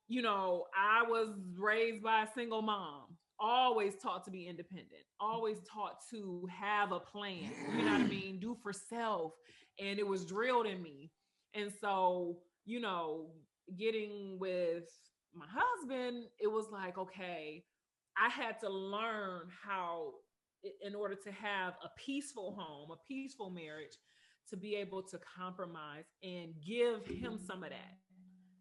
I was raised by a single mom. always taught to be independent, always taught to have a plan, you know what I mean? Do for self. And it was drilled in me. And so, you know, getting with my husband, it was like, okay, I had to learn how, in order to have a peaceful home, a peaceful marriage, to be able to compromise and give him some of that.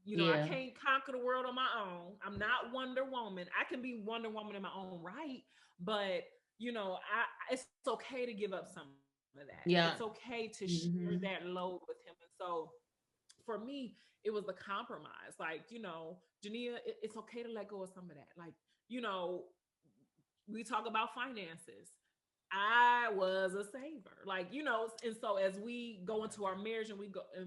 You know, I can't conquer the world on my own. I'm not Wonder Woman. I can be Wonder Woman in my own right, but you know, it's okay to give up some of that. Yeah. It's okay to share that load with him. And so for me, it was the compromise. Like, you know, Jania, it's okay to let go of some of that. Like, you know, we talk about finances. I was a saver, like, you know, and so as we go into our marriage and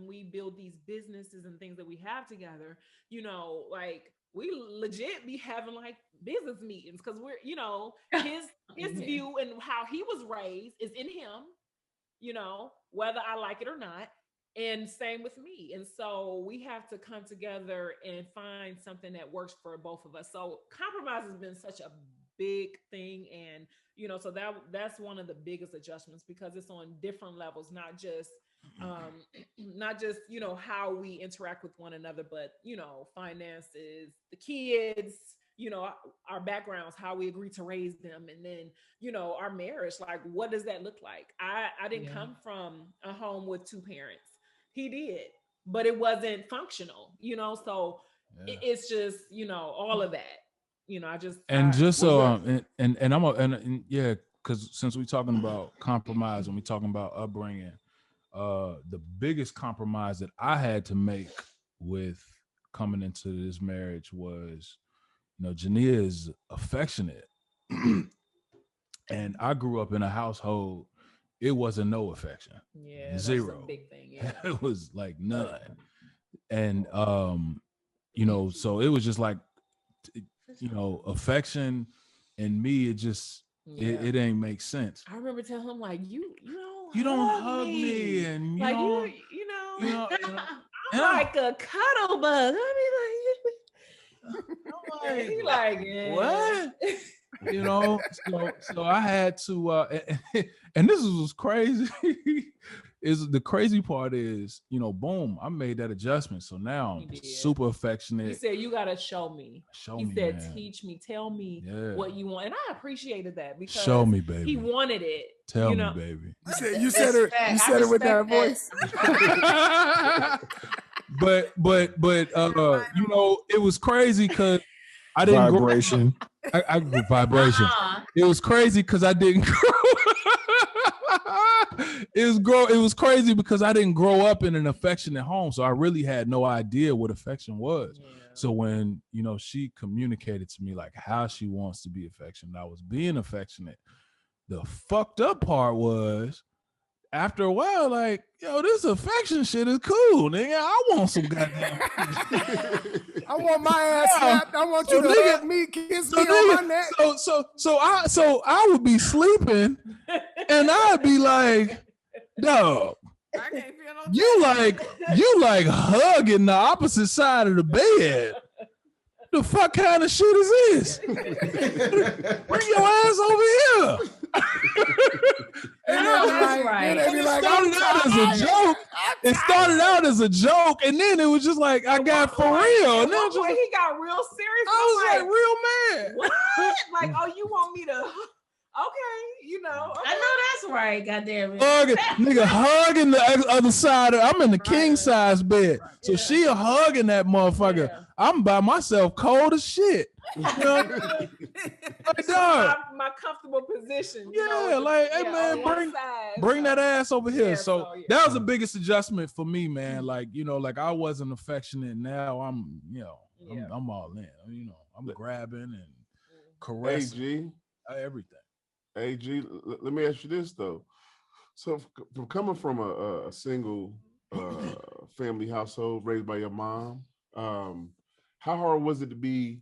we build these businesses and things that we have together, you know, like we legit be having like business meetings because we're, you know, his view and how he was raised is in him, you know, whether I like it or not. And same with me. And so we have to come together and find something that works for both of us. So compromise has been such a big thing. And, you know, so that's one of the biggest adjustments because it's on different levels, not just, you know, how we interact with one another, but, you know, finances, the kids, you know, our backgrounds, how we agree to raise them. And then, you know, our marriage, like, what does that look like? I didn't come from a home with two parents. He did, but it wasn't functional, you know? So it's just, you know, all of that, you know, because since we're talking about compromise and we're talking about upbringing, the biggest compromise that I had to make with coming into this marriage was, you know, Jania is affectionate. And I grew up in a household, it wasn't no affection. Yeah, zero. That's a big thing. Yeah. It was like none. And you know, so it was just like, you know, affection and me, it just it ain't make sense. I remember telling him like, you don't hug me and like you know I'm like a cuddle bug. He like what? You know, so I had to and this was crazy. Is the crazy part is, you know, boom, I made that adjustment. So now I'm super affectionate. He said, you gotta show me. He said, man. Teach me, tell me what you want. And I appreciated that because show me, baby. He wanted it. Tell me, baby. You said it with that voice. but you know, it was crazy because I didn't vibration. I vibration. It was crazy because I didn't grow. It was crazy because I didn't grow up in an affectionate home, so I really had no idea what affection was. Yeah. So when, you know, she communicated to me like how she wants to be affectionate, I was being affectionate. The fucked up part was, after a while, like, yo, this affection shit is cool, nigga. I want some goddamn. I want my ass slapped. I want you to hug me, kiss me on my neck. So I would be sleeping, and I'd be like, dog, I can't feel no you like hugging the opposite side of the bed. The fuck kind of shit is this? Bring your ass over here. It started out as a joke, and then it was just like I got for real. And then he got real serious. I was like real mad. What? Like, oh, you want me to? Okay, you know. Okay. I know that's right. Goddamn it. Nigga hugging the other side. I'm in the king size bed, so she hugging that motherfucker. Yeah. I'm by myself, cold as shit. You know? my comfortable position. Like, hey man, bring that ass over here. So that was the biggest adjustment for me, man. Like, you know, like I wasn't affectionate. Now I'm, you know, I'm all in. You know, I'm grabbing and caressing. Everything. AG, let me ask you this though. So from coming from a single family household raised by your mom, how hard was it to be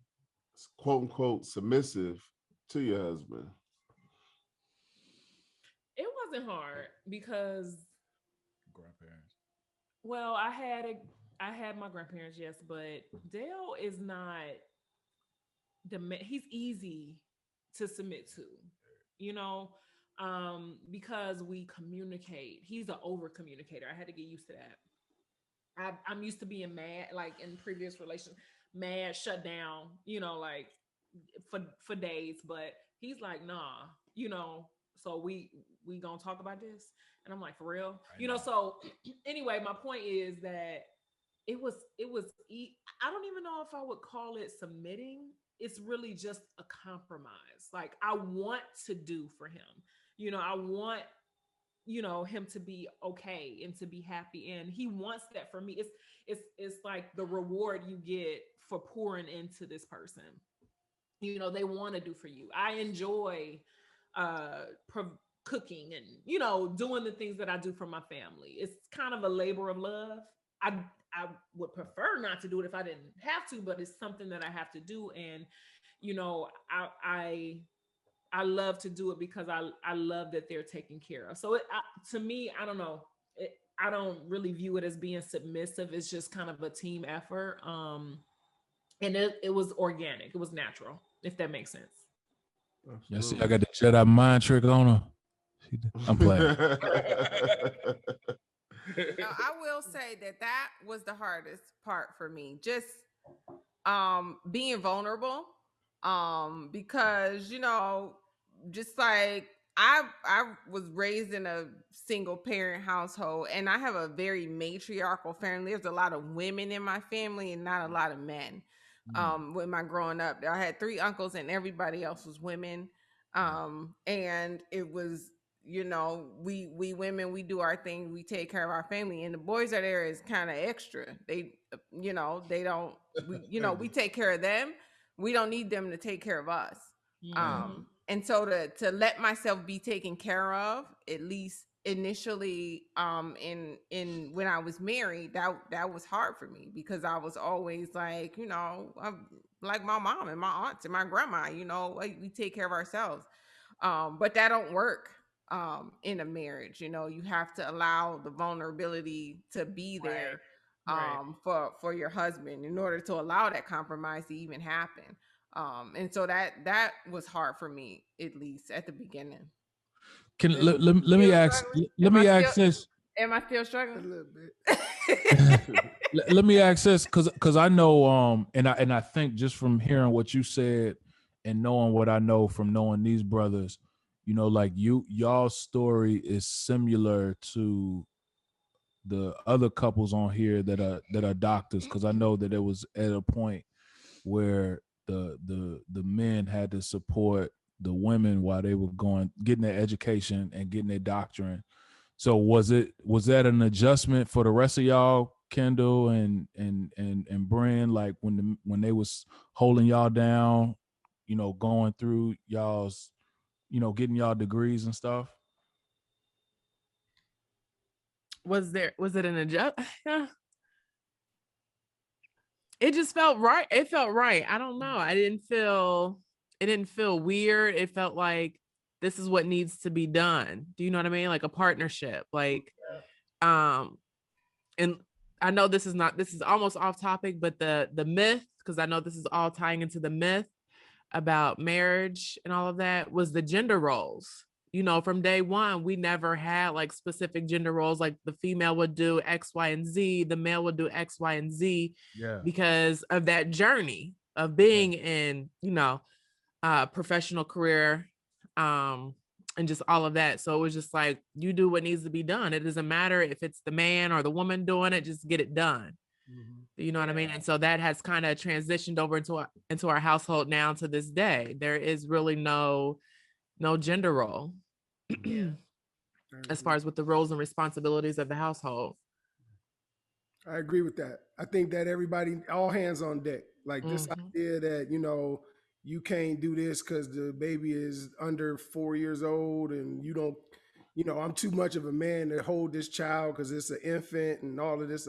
quote unquote submissive to your husband? It wasn't hard because grandparents. Well, I had my grandparents, yes, but Dale is not he's easy to submit to, because we communicate. He's an over communicator. I had to get used to that. I'm used to being mad, like in previous relations, mad, shut down, like for days. But he's like, nah, so we gonna talk about this. And I'm like, for real? So anyway, my point is that it was, I don't even know if I would call it submitting. It's really just a compromise. Like, I want to do for him. I want, him to be okay and to be happy. And he wants that for me. It's like the reward you get for pouring into this person. They want to do for you. I enjoy cooking and, doing the things that I do for my family. It's kind of a labor of love. I would prefer not to do it if I didn't have to, but it's something that I have to do. And, I love to do it because I love that they're taken care of. So to me, I don't know. I don't really view it as being submissive. It's just kind of a team effort. And it was organic. It was natural, if that makes sense. Yeah, see, I got the Jedi mind trick on her. I'm playing. Now, I will say that was the hardest part for me. Just being vulnerable. Because, just like I was raised in a single parent household, and I have a very matriarchal family. There's a lot of women in my family and not a lot of men. With my growing up, I had 3 uncles and everybody else was women. And it was, we women, we do our thing. We take care of our family, and the boys are there as kind of extra. They, they don't, we take care of them. We don't need them to take care of us. Mm-hmm. And so to let myself be taken care of, at least initially, in when I was married, that was hard for me, because I was always like, I'm like my mom and my aunts and my grandma, we take care of ourselves. But that don't work in a marriage. You have to allow the vulnerability to be there. Right. For your husband, in order to allow that compromise to even happen. And so that was hard for me, at least at the beginning. Let me ask this. Am I still struggling? A little bit. Let me ask this, because I know and I think just from hearing what you said and knowing what I know from knowing these brothers, like y'all's story is similar to the other couples on here that are doctors, because I know that it was at a point where the men had to support the women while they were getting their education and getting their doctorate. So was that an adjustment for the rest of y'all, Kendall and Bren, like when they was holding y'all down, going through y'all's, getting y'all degrees and stuff? Was it an adjustment? It just felt right. It felt right. I don't know. It didn't feel weird. It felt like this is what needs to be done. Do you know what I mean? Like a partnership. Like, and I know this is almost off topic, but the myth, because I know this is all tying into the myth about marriage and all of that, was the gender roles. From day one, we never had like specific gender roles, like the female would do X, Y, and Z, the male would do X, Y, and Z, because of that journey of being in, professional career, and just all of that. So it was just like, you do what needs to be done. It doesn't matter if it's the man or the woman doing it, just get it done. Mm-hmm. You know what I mean? And so that has kind of transitioned over into our household now to this day. There is really no gender role. As far as with the roles and responsibilities of the household. I agree with that. I think that everybody, all hands on deck. Like this idea that, you can't do this because the baby is under 4 years old and you don't, I'm too much of a man to hold this child because it's an infant and all of this.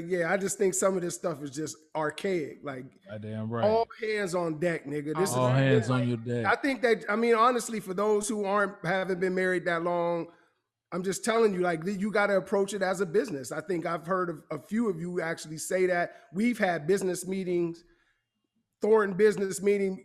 Yeah, I just think some of this stuff is just archaic. Like, damn right. All hands on deck, nigga. This all is hands on your deck. I think that, honestly, for those who haven't been married that long, I'm just telling you, like, you got to approach it as a business. I think I've heard of a few of you actually say that. We've had business meetings, Thornton business meeting,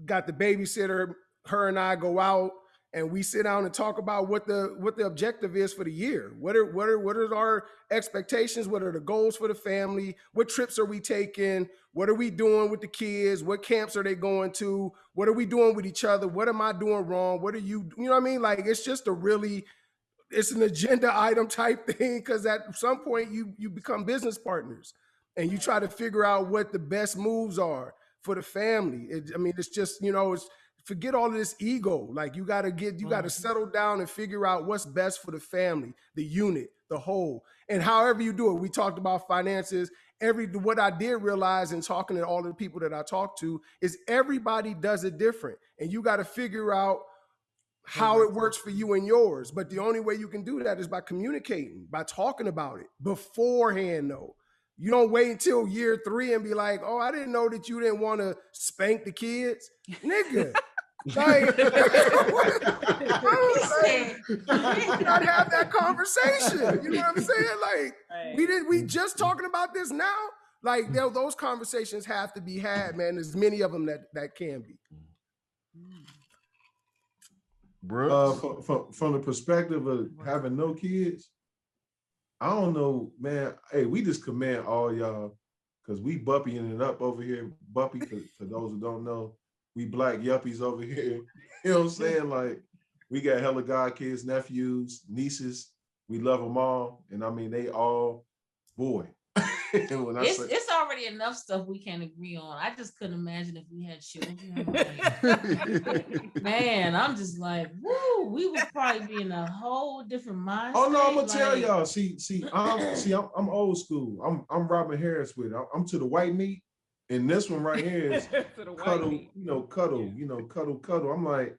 got the babysitter, her and I go out and we sit down and talk about what the objective is for the year. What are our expectations? What are the goals for the family? What trips are we taking? What are we doing with the kids? What camps are they going to? What are we doing with each other? What am I doing wrong? What are you know what I mean? Like, it's just it's an agenda item type thing, because at some point you become business partners and you try to figure out what the best moves are for the family. It's just, it's forget all of this ego. Like, you got to settle down and figure out what's best for the family, the unit, the whole, and however you do it. We talked about finances. What I did realize in talking to all the people that I talked to is everybody does it different, and you got to figure out how it works for you and yours. But the only way you can do that is by communicating, by talking about it beforehand, though. You don't wait until year 3 and be like, oh, I didn't know that you didn't want to spank the kids. Nigga. Like, not have that conversation. You know what I'm saying? Like, we just talking about this now. Like, those conversations have to be had, man. There's many of them that can be. From the perspective of having no kids, I don't know, man. Hey, we just commend all y'all, because we buppying it up over here. Buppy, for those who don't know, we black yuppies over here. You know what I'm saying? Like, we got hella god kids, nephews, nieces. We love them all, and I mean, they all, boy. It's already enough stuff we can't agree on. I just couldn't imagine if we had children. Like, man, I'm just like, woo, we would probably be in a whole different mindset. Oh no, I'm gonna tell y'all. I'm old school. I'm Robin Harris with it. I'm to the white meat, and this one right here is cuddle. I'm like,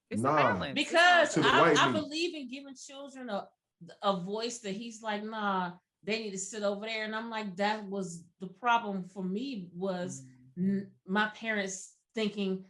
it's nah, because I believe in giving children a voice that he's like, nah, they need to sit over there. And I'm like, that was the problem for me, was my parents thinking,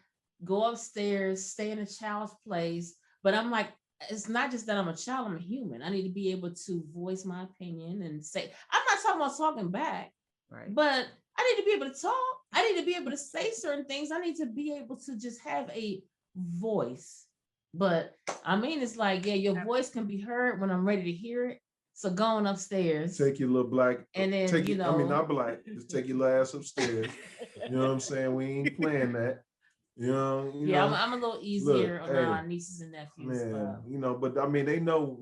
go upstairs, stay in a child's place. But I'm like, it's not just that I'm a child, I'm a human. I need to be able to voice my opinion and say, I'm not talking about talking back, right? But I need to be able to talk. I need to be able to say certain things. I need to be able to just have a voice. But I mean, it's like, yeah, your voice can be heard when I'm ready to hear it. So going upstairs. Take your little black, and then not black, just take your little ass upstairs. You know what I'm saying? We ain't playing that. You know. I'm a little easier on our nieces and nephews. Man, but I mean, they know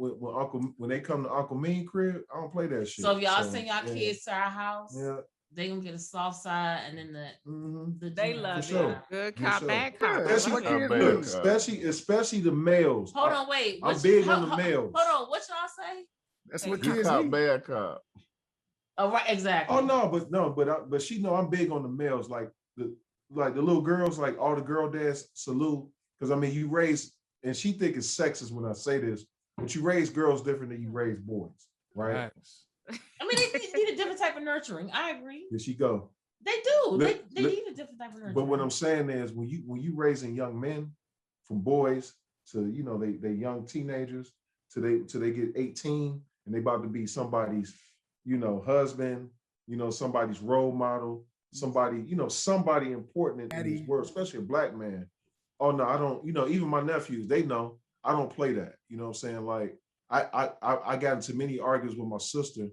when they come to Uncle Mean crib, I don't play that shit. So if y'all send y'all kids to our house, they gonna get a soft side, and then the they love it. Sure. Good cop, bad cop. Especially the males. Hold on, wait. I'm big on the males. Hold on, what y'all say? That's what kids need. Bad cop. Oh, right, exactly. Oh but she know I'm big on the males, like the little girls, like all the girl dads salute, because I mean, you raise, and she think it's sexist when I say this, but you raise girls different than you raise boys, right? I mean, they need a different type of nurturing. I agree. Here she go. They do. They need a different type of nurturing. But what I'm saying is, when you raising young men, from boys to they young teenagers till they get 18 and they about to be somebody's husband, somebody's role model, somebody somebody important in this world, especially a black man. Oh no, I don't. Even my nephews, they know I don't play that. You know what I'm saying? Like, I got into many arguments with my sister.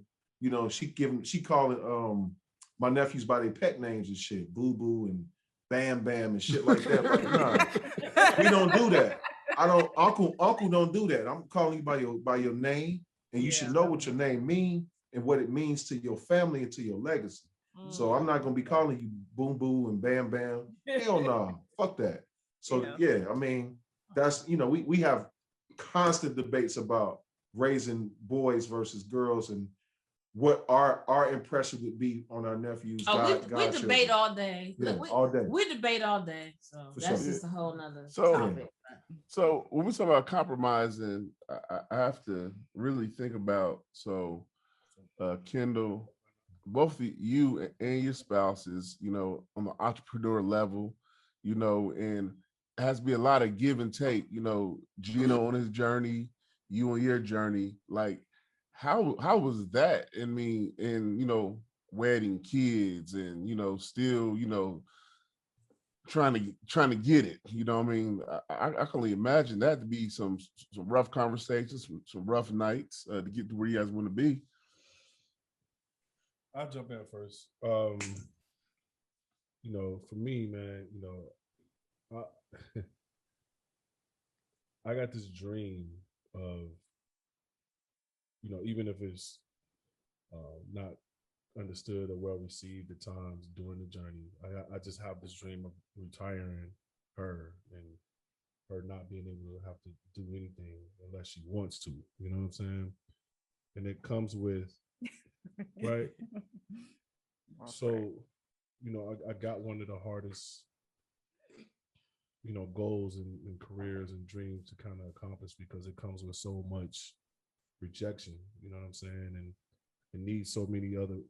She calling my nephews by their pet names and shit, Boo Boo and Bam Bam and shit like that. Like, nah, we don't do that. Uncle don't do that. I'm calling you by your name, and you should know what your name means and what it means to your family and to your legacy. So I'm not gonna be calling you Boom Boo and Bam Bam. Hell no, fuck that. So I mean, that's we have constant debates about raising boys versus girls and what our impression would be on our nephews. We debate all day. Yeah, Look, all day. We debate all day. So that's just a whole nother topic. So when we talk about compromising, I have to really think about, Kendall, both you and your spouses, on the entrepreneur level, and it has to be a lot of give and take, Geno on his journey, you on your journey. Like, how was that? I mean, and wedding, kids, and still, trying to get it. You know what I mean? I can only imagine that to be some rough conversations, some rough nights to get to where you guys want to be. I'll jump in first. You know, for me, man, you know, I got this dream of, you know, even if it's not understood or well received at times during the journey, I just have this dream of retiring her and her not being able to have to do anything unless she wants to. You know what I'm saying? And it comes with, right? So, you know, I got one of the hardest, you know, goals and careers and dreams to kind of accomplish because it comes with so much rejection. You know what I'm saying? And it needs so many other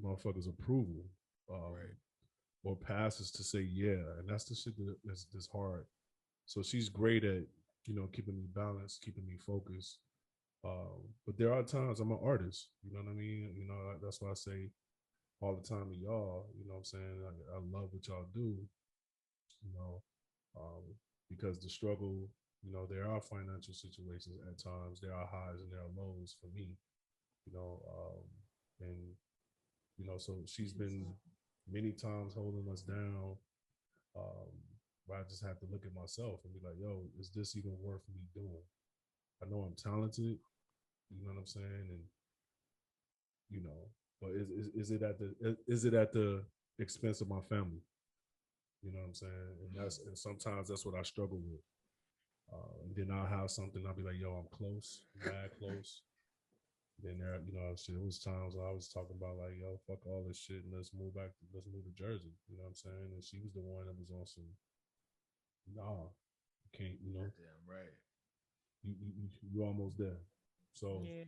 motherfuckers' approval, or passes to say yeah, and that's the shit that's hard. So she's great at, you know, keeping me balanced, keeping me focused. But there are times I'm an artist. You know what I mean? You know, that's why I say all the time to y'all. You know what I'm saying? I love what y'all do. You know, because the struggle. You know, there are financial situations at times. There are highs and there are lows for me. You know, and you know, so she's been many times holding us down. But I just have to look at myself and be like, yo, is this even worth me doing? I know I'm talented, you know what I'm saying? And, you know, but is it at the expense of my family? You know what I'm saying? And sometimes that's what I struggle with. And then I'll have something, I'll be like, yo, I'm close, mad close. Then there, you know, shit, it was times I was talking about like, yo, fuck all this shit and let's move to Jersey. You know what I'm saying? And she was the one that was on some, nah, you can't, you know. Damn right. You're almost there. So yeah,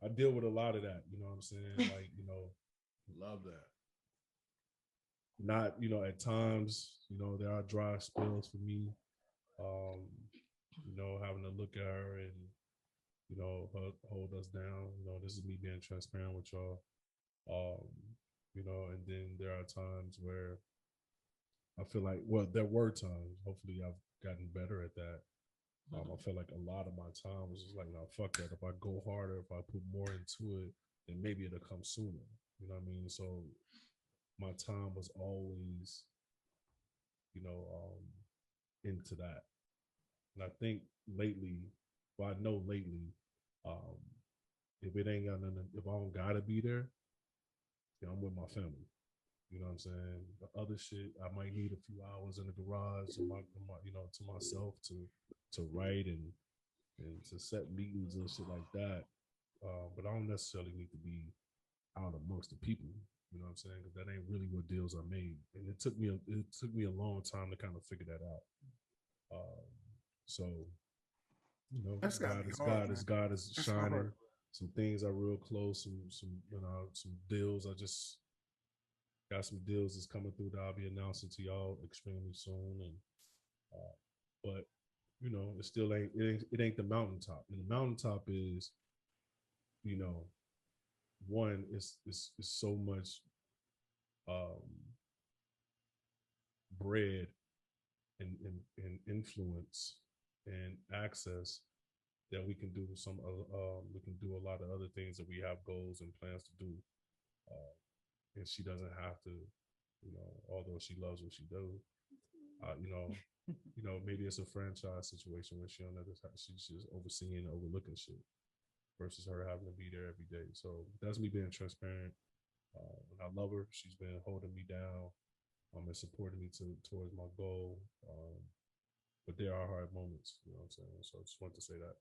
I deal with a lot of that, you know what I'm saying? Like, you know, love that. Not, you know, at times, you know, there are dry spells for me. You know, having to look at her and, you know, hold us down. You know, this is me being transparent with y'all. You know, and then there are times where I feel like, well, there were times, hopefully I've gotten better at that. I feel like a lot of my time was just like, no, fuck that. If I go harder, if I put more into it, then maybe it'll come sooner. You know what I mean? So my time was always, you know, into that. And I think lately, well, I know lately, if it ain't got nothing, if I don't gotta be there, then I'm with my family. You know what I'm saying? The other shit, I might need a few hours in the garage, and my you know, to myself to write and to set meetings and shit like that. But I don't necessarily need to be out amongst the people. You know what I'm saying? Because that ain't really what deals are made. And it took me a long time to kind of figure that out. So, you know, God is shining. Some things are real close. Some you know, some deals. I just got some deals that's coming through that I'll be announcing to y'all extremely soon. And but you know, it still ain't the mountaintop. And the mountaintop is, you know, one is so much bread and influence and access that we can do we can do a lot of other things that we have goals and plans to do. And she doesn't have to, you know, although she loves what she does, you know, maybe it's a franchise situation where she's just overseeing and overlooking shit versus her having to be there every day. So that's me being transparent. And I love her. She's been holding me down and supporting me towards my goal. But there are hard moments, you know what I'm saying? So I just wanted to say that.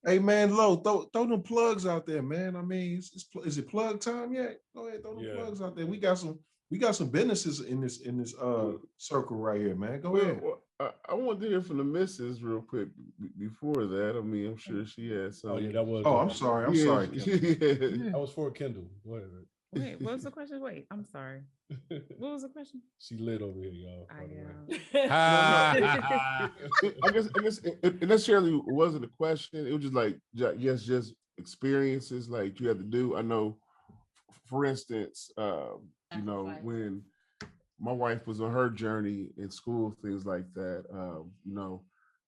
Hey man, Lo, throw them plugs out there, man. I mean, is it plug time yet? Go ahead, throw them plugs out there. We got some businesses in this circle right here, man. Go ahead. Well, I wanted to hear from the missus real quick before that. I mean, I'm sure she had some. Oh yeah, that was. Oh, I'm sorry. That was for Kendall. Go ahead. Wait, what was the question? Wait, I'm sorry. What was the question? She lit over here, y'all. I guess it necessarily wasn't a question. It was just like, just experiences like you had to do. I know for instance, you know, when my wife was on her journey in school, things like that, you know,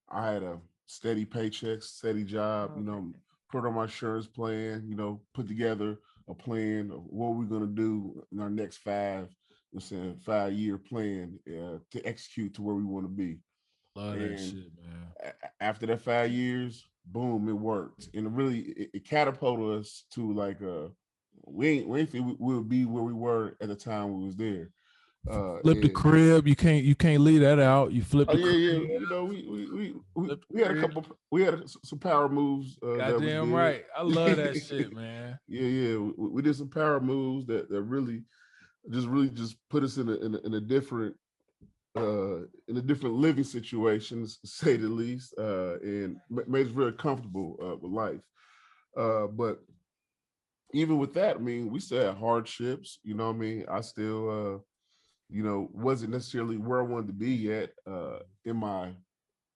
I had a steady paycheck, steady job, you know, put on my insurance plan, you know, put together a plan of what we're going to do in our next 5-year plan to execute to where we want to be. Love that shit, man. After that 5 years, boom, it worked. And it catapulted us to like, we ain't think we would be where we were at the time we was there. Flip the crib. You can't leave that out. You flip the crib. Yeah. You know, we had some power moves. Goddamn right. I love that shit, man. Yeah. We did some power moves that really just put us in a different living situation, to say the least, and made us very comfortable with life. But even with that, I mean, we still had hardships. You know what I mean? I still you know, wasn't necessarily where I wanted to be yet in my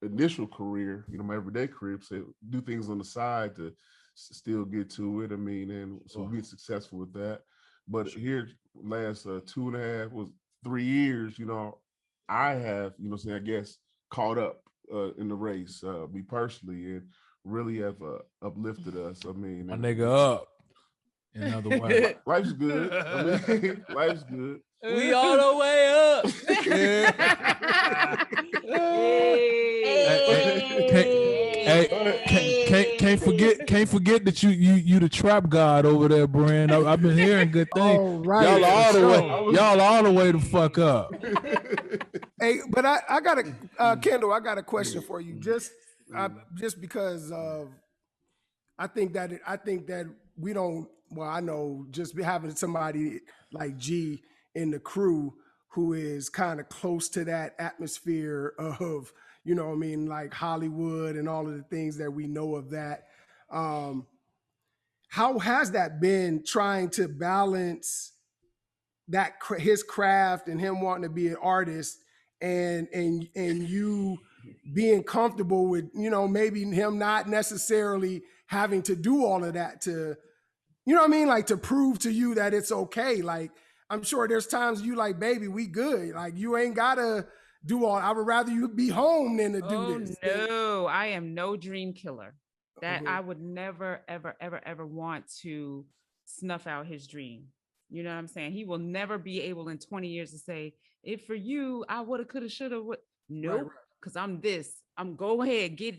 initial career, you know, my everyday career. So do things on the side to still get to it. I mean, and so be successful with that. But here, last 2.5-3 years, you know, I have, you know, I guess, caught up in the race, me personally, and really have uplifted us. I mean, my nigga up. In other words, life's good. I mean, life's good. We all the way up. Can't forget that you the trap god over there, Brand. I've been hearing good things. Oh, right. Y'all all the way the fuck up. Hey, but I got a Kendall, I got a question for you. Just because I think that we don't. Well, I know just having somebody like G in the crew who is kind of close to that atmosphere of, you know what I mean, like Hollywood and all of the things that we know of that. How has that been, trying to balance that his craft and him wanting to be an artist and you being comfortable with, you know, maybe him not necessarily having to do all of that to, you know what I mean? Like to prove to you that it's okay. Like, I'm sure there's times you like, baby, we good. Like you ain't gotta do all, I would rather you be home than to do this. No, I am no dream killer. That I would never, ever want to snuff out his dream. You know what I'm saying? He will never be able in 20 years to say, if for you, I woulda, coulda, shoulda, what? Nope, because I'm this. I'm go ahead, get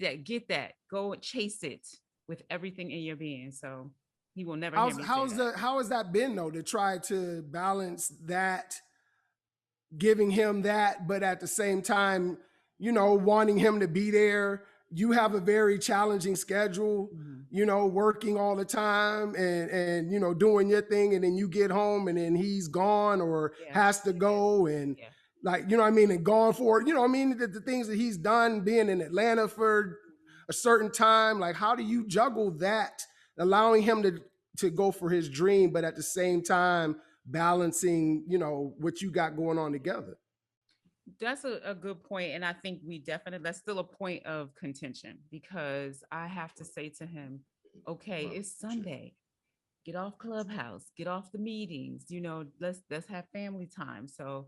that. Go and chase it with everything in your being. So he will never hear me say that. How has that been though, to try to balance that, giving him that, but at the same time, you know, wanting him to be there? You have a very challenging schedule, you know, working all the time and you know, doing your thing, and then you get home and then he's gone or has to go and like, you know what I mean, and gone for, you know what I mean, the things that he's done, being in Atlanta for a certain time. Like, how do you juggle that, allowing him to go for his dream, but at the same time balancing, you know, what you got going on together? That's a good point. And I think that's still a point of contention, because I have to say to him, okay, it's Sunday. Get off Clubhouse, get off the meetings, you know, let's have family time. So,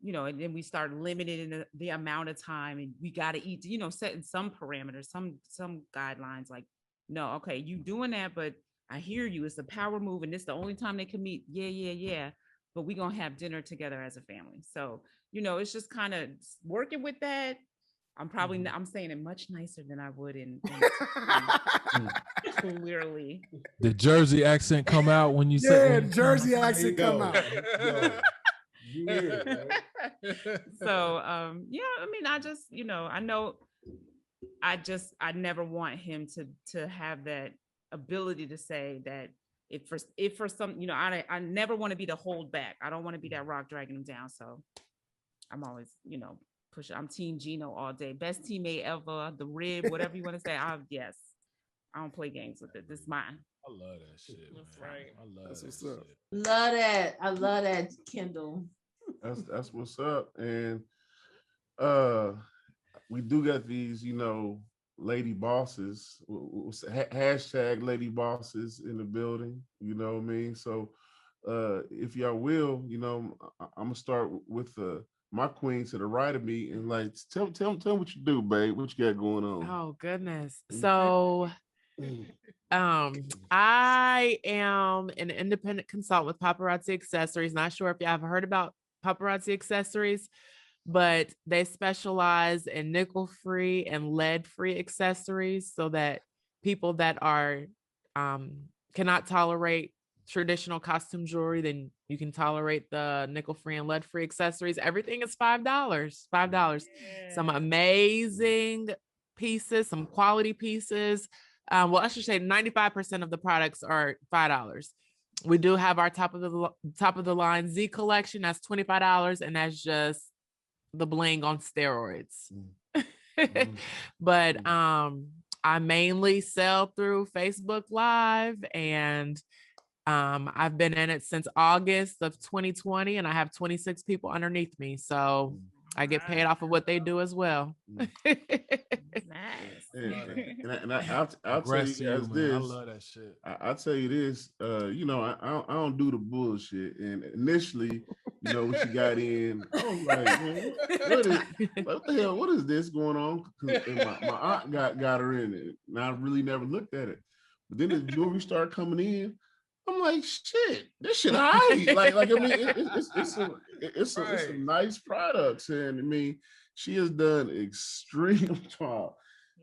you know, and then we start limiting the amount of time, and we got to eat, you know, setting some parameters, some guidelines, like, no, okay, you doing that, but I hear you, it's a power move and it's the only time they can meet. Yeah. But we're going to have dinner together as a family. So, you know, it's just kind of working with that. I'm probably, I'm saying it much nicer than I would in clearly. The Jersey accent come out when you say. Yeah, Jersey accent come out. So, yeah, I mean, I just, you know, I never want him to have that ability to say that if for some, you know, I never want to be the hold back. I don't want to be that rock dragging him down. So I'm always, you know, I'm team Geno all day. Best teammate ever, the rib, whatever you want to say. Yes. I don't play games with it. This is mine. I love that shit. That's right. I love that shit. Love that. I love that, Kendall. That's what's up. And we do got these, you know, lady bosses, hashtag lady bosses in the building. You know what I mean? So if y'all will, you know, I'm gonna start with my queen to the right of me, and like tell me what you do, babe. What you got going on? Oh goodness. So I am an independent consultant with Paparazzi Accessories. Not sure if y'all have heard about Paparazzi Accessories, but they specialize in nickel-free and lead-free accessories so that people that are cannot tolerate traditional costume jewelry, then you can tolerate the nickel-free and lead-free accessories. Everything is $5. $5. Yeah. Some amazing pieces, some quality pieces. Well, I should say 95% of the products are $5. We do have our top of the line Z collection. That's $25, and that's just the bling on steroids. But I mainly sell through Facebook Live, and I've been in it since August of 2020, and I have 26 people underneath me. So I get paid off of what they do as well. Nice. And I'll tell you guys this. I love that shit. I'll tell you this. You know, I don't do the bullshit. And initially, you know, when she got in, I was like, man, what the hell? What is this going on? My aunt got her in it, and I really never looked at it. But then the jewelry started coming in. I'm like, shit, this shit high. Like I mean, it's some nice products, and I mean, she has done extreme job.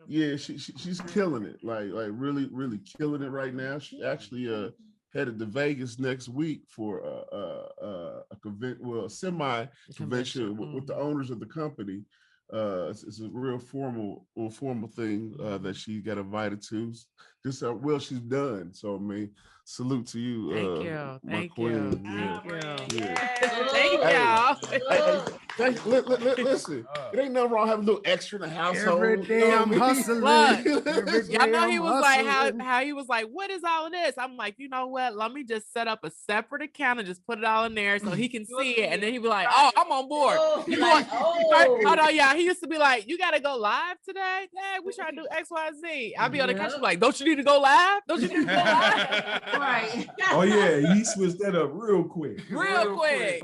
Yeah, she's killing it. Like really killing it right now. She actually headed to Vegas next week for a semi convention with the owners of the company. It's a real formal thing that she got invited to. Just well, she's done. So I mean, salute to you. Thank queen. you. Thank y'all. Listen, it ain't nothing wrong having a little extra in the household. Every day I'm hustling. Y'all know he was like how he was like, what is all of this? I'm like, you know what? Let me just set up a separate account and just put it all in there so he can see it. And then he'd be like, oh, I'm on board. Oh no, yeah. He used to be like, you gotta go live today? Yeah, we trying to do XYZ. I'll be on the couch like, don't you need to go live? Don't you need to go live? Right. Oh yeah, he switched that up real quick. Real quick.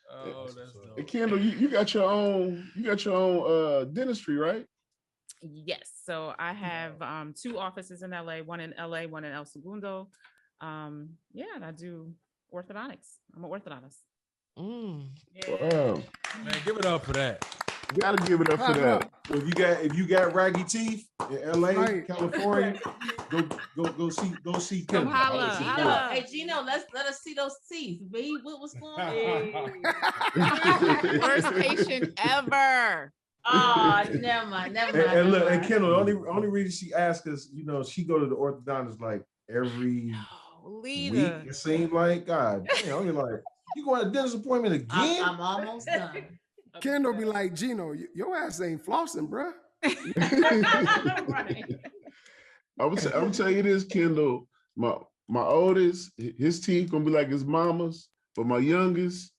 Oh, that's dope. Hey, Kendall, you got your own dentistry, right? Yes. So I have 2 offices in LA, one in LA, one in El Segundo. Yeah, and I do orthodontics. I'm an orthodontist. Wow. Man, give it up for that. You gotta give it up for that. Well, if you got raggy teeth in LA, California, go see Come holla. Hey Geno, let us see those teeth. Babe, what's going on? First patient ever. Oh, never mind. And look, and Kendall, the only reason she asked us, you know, she go to the orthodontist like every week. It seemed like, God, you know, you're like, you going to a dentist appointment again? I'm almost done. Kendall be like, Geno, your ass ain't flossing, bruh. Right. I'm tell you this, Kendall. My oldest, his teeth gonna be like his mama's, but my youngest,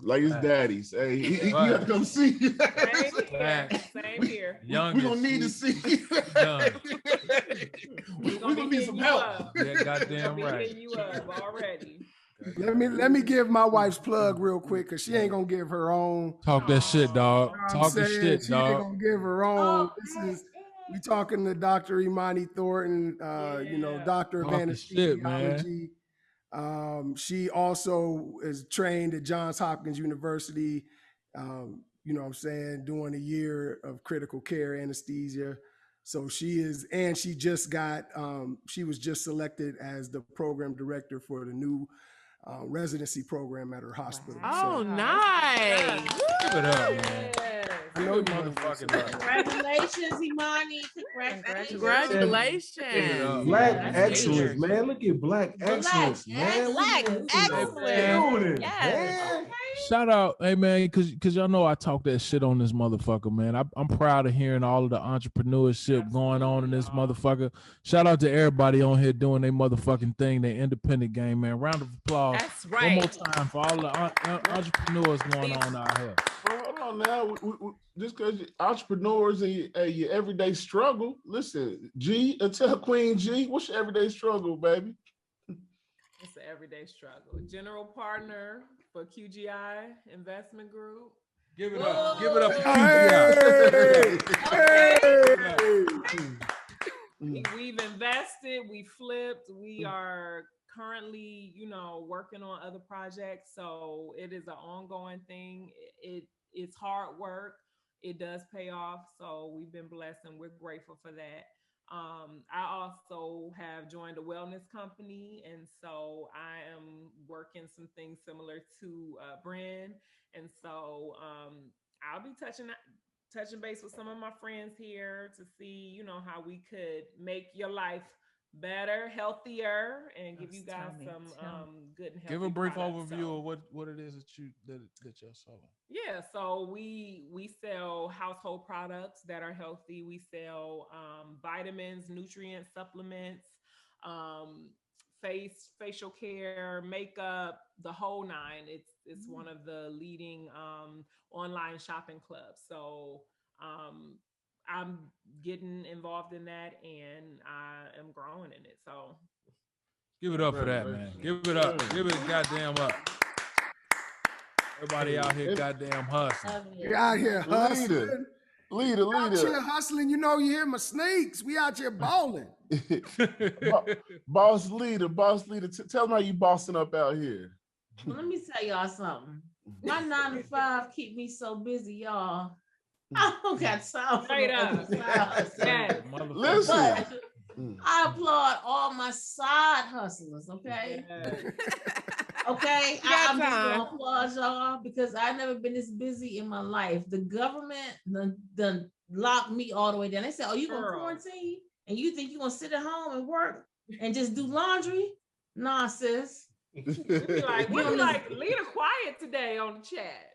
like his daddy's. Hey, he got to come see. Same here. We gonna need to see. we gonna need some help. Yeah, goddamn right. You up already. Let me give my wife's plug real quick, because she ain't gonna give her own. Talk that shit, dog. Talk the shit, she dog. ain't gonna give her own. We talking to Dr. Manasseh Thornton, you know, doctor of anesthesiology. She also is trained at Johns Hopkins University. You know what I'm saying, doing a year of critical care anesthesia. So she just got, she was just selected as the program director for the new residency program at her hospital. Oh, nice. Give it up, man. I know you Congratulations, Imani. Congratulations. Black excellence, man. Look at black excellence, man. Black excellence. Yes. Shout out, hey man, because y'all know I talk that shit on this motherfucker, man. I'm proud of hearing all of the entrepreneurship going on in this motherfucker. Shout out to everybody on here doing their motherfucking thing, their independent game, man. Round of applause. That's right. One more time for all the entrepreneurs going on out here. on now. Just because entrepreneurs and your everyday struggle. Listen, G, tell Queen G, what's your everyday struggle, baby? It's an everyday struggle. General partner for QGI Investment Group. Give it up. Give it up. We've invested, we flipped, we are currently, working on other projects. So it is an ongoing thing. It's hard work. It does pay off. So we've been blessed and we're grateful for that. I also have joined a wellness company, and so I am working some things similar to Bryn, and so I'll be touching base with some of my friends here to see, how we could make your life better, healthier, and give you guys some good and healthy. Give a brief products. overview of what it is that you're selling. Yeah, so we sell household products that are healthy. We sell vitamins, nutrient supplements, facial care, makeup, the whole nine. It's one of the leading online shopping clubs. So I'm getting involved in that, and I am growing in it. So give it up for that, man. Give it up. Give it goddamn up. Everybody out here goddamn hustling. You're out here hustling. Leader. Out here hustling. You hear my snakes. We out here balling. Boss leader. Tell them how you bossing up out here. Well, let me tell y'all something. My 9 to 5 keep me so busy, y'all. I don't got time for Listen. I applaud all my side hustlers, okay? Okay, I'm just gonna applaud y'all because I've never been this busy in my life. The government done locked me all the way down. They said, "Oh, you gonna quarantine and you think you gonna sit at home and work and just do laundry?" Nah, sis. We like leader quiet today on the chat.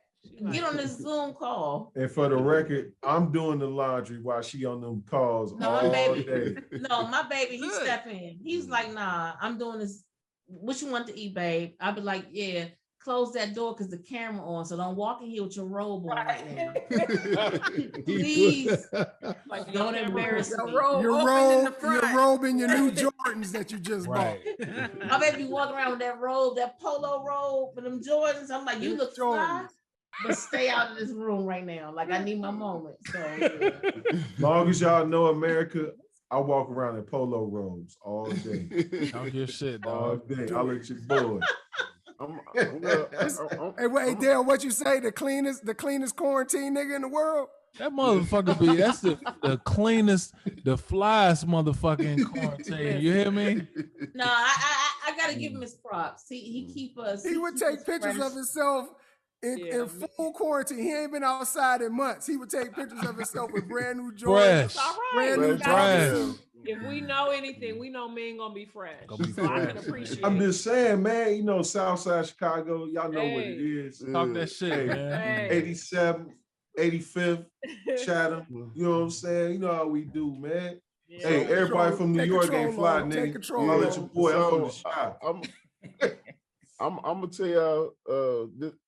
Get on this Zoom call. And for the record, I'm doing the laundry while she on them calls all day. No, my baby, he step in. He's like, nah, I'm doing this. What you want to eat, babe? I'll be like, yeah, close that door because the camera on. So don't walk in here with your robe on right now. Please. Like, don't embarrass me. Your robe and your new Jordans that you just bought. My baby walking around with that robe, that polo robe and them Jordans. I'm like, you look fly. But stay out of this room right now. Like, I need my moment. So, as long as y'all know America, I walk around in polo robes all day. Don't give shit, dog. All day. I'll let you boy. Hey, wait, Dale, what you say? The cleanest quarantine nigga in the world? That motherfucker that's the cleanest, the flyest motherfucking quarantine. You hear me? No, I gotta give him his props. He keep us. He would take pictures of himself in full quarantine. He ain't been outside in months. He would take pictures of himself with brand new Jordans. Brand new Jordans. If we know anything, we know me ain't gonna be fresh. So I can appreciate I'm just saying, man, Southside Chicago, y'all know what it is. Talk that shit, man. 87, 85th, Chatham. You know what I'm saying? You know how we do, man. Yeah. Hey, everybody from New York ain't fly, nigga. I'll let your boy up on the shot. I'm gonna tell y'all,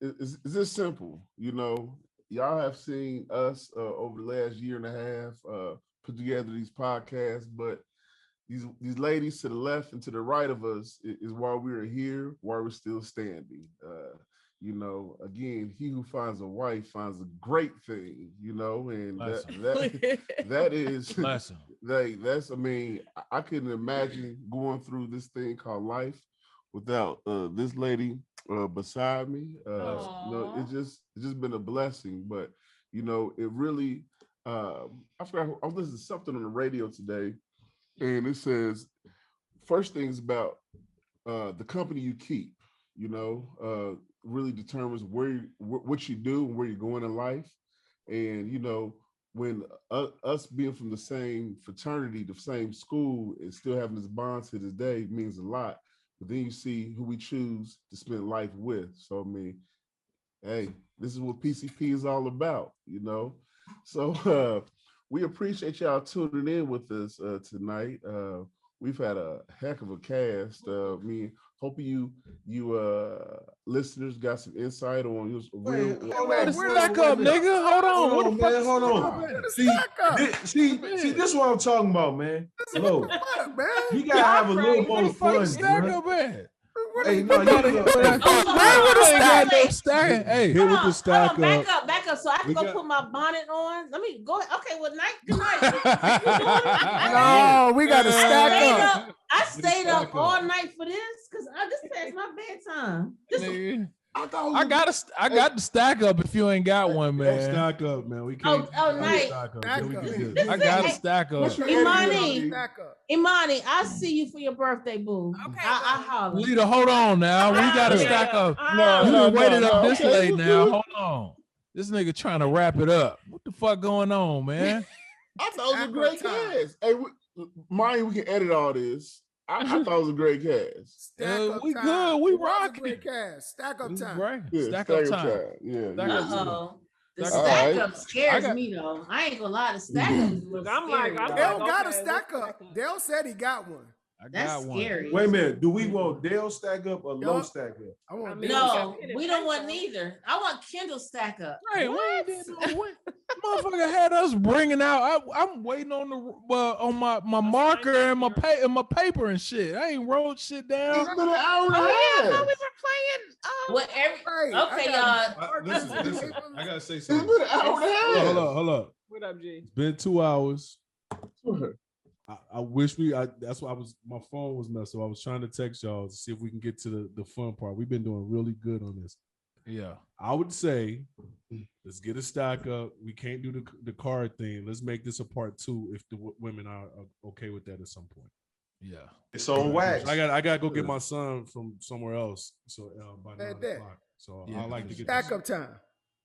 it's this simple. Y'all have seen us over the last year and a half put together these podcasts, but these ladies to the left and to the right of us is why we're here, why we're still standing. Again, he who finds a wife finds a great thing, and that is that's. I mean, I couldn't imagine going through this thing called life without this lady beside me. It's just been a blessing. But it really. I forgot. I was listening to something on the radio today, and it says first things about the company you keep. Really determines what you do and where you're going in life. And when us being from the same fraternity, the same school, and still having this bond to this day means a lot. But then you see who we choose to spend life with. So I mean, hey, this is what PCP is all about, So we appreciate y'all tuning in with us tonight. we've had a heck of a cast. Me, hope you listeners got some insight on your real. Stack up, nigga. Hold on, man. Hold on. See, this is what I'm talking about, man. Look, you gotta have a little more fun, man. Hey, no, you got no stack. Hey, here with the stack up. Back up. So I can go put my bonnet on. Let me go. Okay, well, good night. No, we got to stack up. I stayed up all night for this because this past my bedtime. I got to stack up if you ain't got one, man. Stack up, man. We can't. Night. I got to stack up. Imani, I'll see you for your birthday, boo. Okay. I holler. Lita, hold on now. We got to stack up. You waited up this late now. Hold on. This nigga trying to wrap it up. What the fuck going on, man? I thought it was a great cast. Hey, we can edit all this. I thought it was a great cast. We good. We rocking. Great cast. Stack up time. Right. Yeah, stack up time. Yeah. The stack up scares me though. I ain't gonna lie. The stack up is Dale got a stack up. Dale said he got one. That's scary. Wait a minute. Do we want Dale stack up or Low stack up? No, we don't want neither. I want Kendall stack up. Right. Motherfucker had us bringing out. I'm waiting on my marker and my paper and shit. I ain't wrote shit down. It's been an hour and a half. We were playing. Okay, y'all. Listen. I gotta say something. It's been an hour and a half. Hold up. What up, G? It's been 2 hours. I wish that's why my phone was messed up. I was trying to text y'all to see if we can get to the fun part. We've been doing really good on this. Yeah. I would say let's get a stack up. We can't do the card thing. Let's make this a part 2 if the women are okay with that at some point. Yeah. It's on wax. I gotta go get my son from somewhere else. So by 9 o'clock. So I like to get stack up time.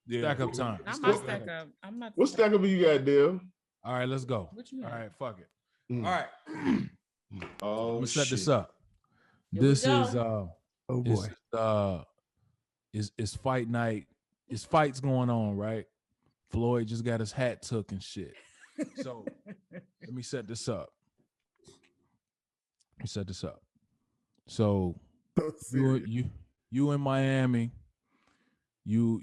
Yeah. Stack up time. I'm not stack up. What stack up you got, Dale? All right, let's go. All right, fuck it. All right. Oh, let me set this up. Here this we is it's fight night. It's fights going on, right? Floyd just got his hat took and shit. So let me set this up. So you in Miami. You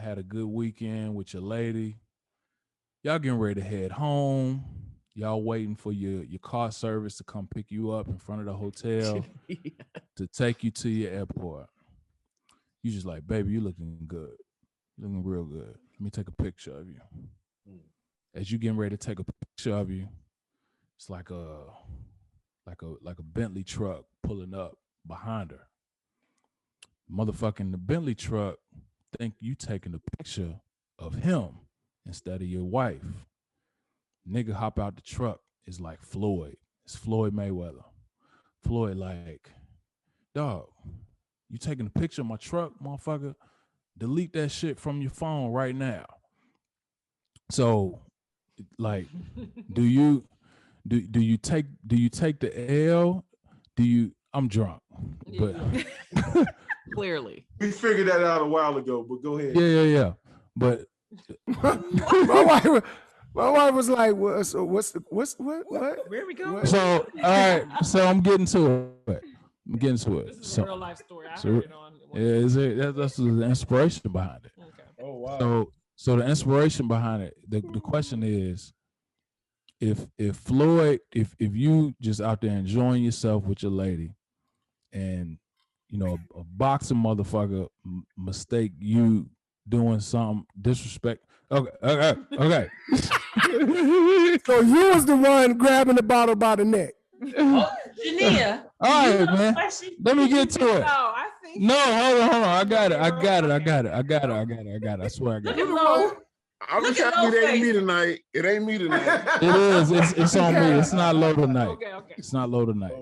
had a good weekend with your lady. Y'all getting ready to head home. Y'all waiting for your car service to come pick you up in front of the hotel to take you to your airport. You just like, baby, you looking good. You looking real good. Let me take a picture of you. As you getting ready to take a picture of you, it's like a Bentley truck pulling up behind her. Motherfucking the Bentley truck think you taking a picture of him instead of your wife. Nigga hop out the truck is like Floyd. It's Floyd Mayweather. Floyd like, dog, you taking a picture of my truck, motherfucker? Delete that shit from your phone right now. So, like, do you take the L? I'm drunk, but clearly we figured that out a while ago. But go ahead. Yeah. But my wife was like, what? Where we going? So all right, so I'm getting to it. This is a real life story. I heard it on. That's the inspiration behind it. Okay. Oh wow. So the inspiration behind it. The question is, if Floyd, if you just out there enjoying yourself with your lady, and you know a boxing motherfucker mistake you doing some disrespect. Okay. So you was the one grabbing the bottle by the neck. Jania. All right, man. Let me get to it. No, hold on. I got it. I swear I got it. I'm just telling you, it ain't me tonight. It ain't me tonight. It is. It's on me. It's not low tonight. Okay. It's not low tonight.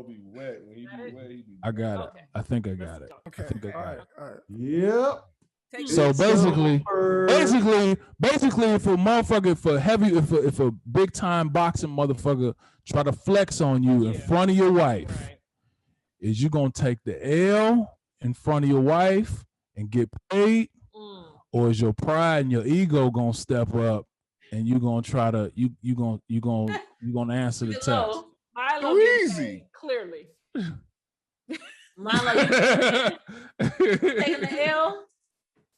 I got it. Okay. I think I got it. Okay. All right. Yep. So basically, for motherfucker, if a big time boxing motherfucker try to flex on you in front of your wife, is you gonna take the L in front of your wife and get paid, or is your pride and your ego gonna step up and you gonna try to you gonna answer the test? My Mylo easy. Clearly. Mylo, you taking the L?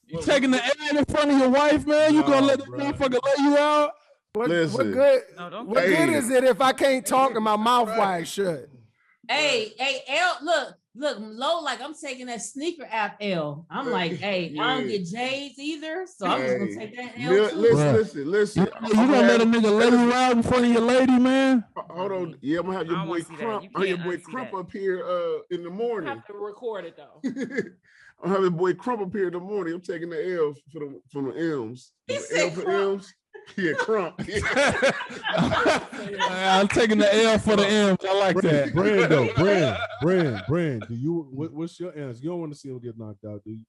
You taking the L in front of your wife, man? You gonna let this motherfucker lay you out? What good? What good is it if I can't talk and my mouth wide shut? Hey, L, look, low, like I'm taking that sneaker app L. I'm like, hey, I don't get J's either, so I'm just gonna take that L too. Listen. You gonna let a nigga lay you out in front of your lady, man? Hold on. Yeah, I'm gonna have your boy Crump up here in the morning. I have to record it though. I'm having boy Crump up here in the morning. I'm taking the L from the M's. He said L for M's. Yeah, Crump. I'm taking the L for the M's. I like that. Brand. Do you? What's your answer? You don't want to see him get knocked out, do you?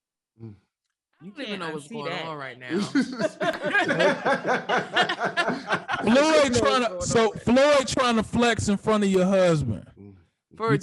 You don't even know what's going on right now. Floyd trying to flex in front of your husband. For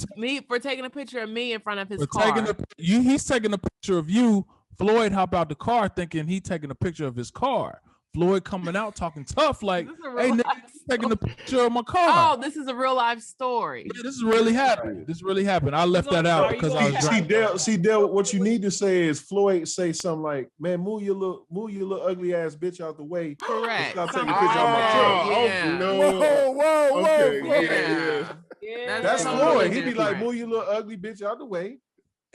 taking a picture of me in front of his car. He's taking a picture of you. Floyd hop out the car thinking he taking a picture of his car. Floyd coming out talking tough like, hey, nigga, taking a picture of my car. Oh, this is a real life story. Yeah, this is really happened. This really happened. I left that out because I was drunk. See, Dale, what you need to say is Floyd say something like, man, move your little ugly ass bitch out the way. Correct. Stop taking a picture of my truck. Yeah. Whoa. Okay, yeah. That's Floyd. He be like, move your little ugly bitch out the way.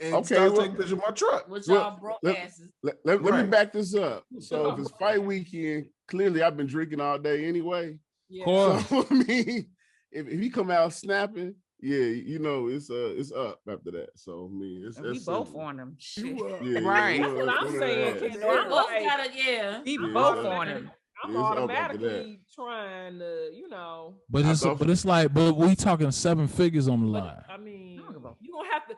And stop taking pictures of my truck. With y'all broke asses. Let me back this up. So if it's fight weekend, clearly I've been drinking all day anyway. Yeah. So I mean, if he come out snapping, yeah, you know it's up after that. So I mean, it's we both on him. Yeah, right. That's what I'm saying. I'm both gotta, we both on him. I'm automatically trying to, But we talking 7 figures on the line. I mean, you gonna have to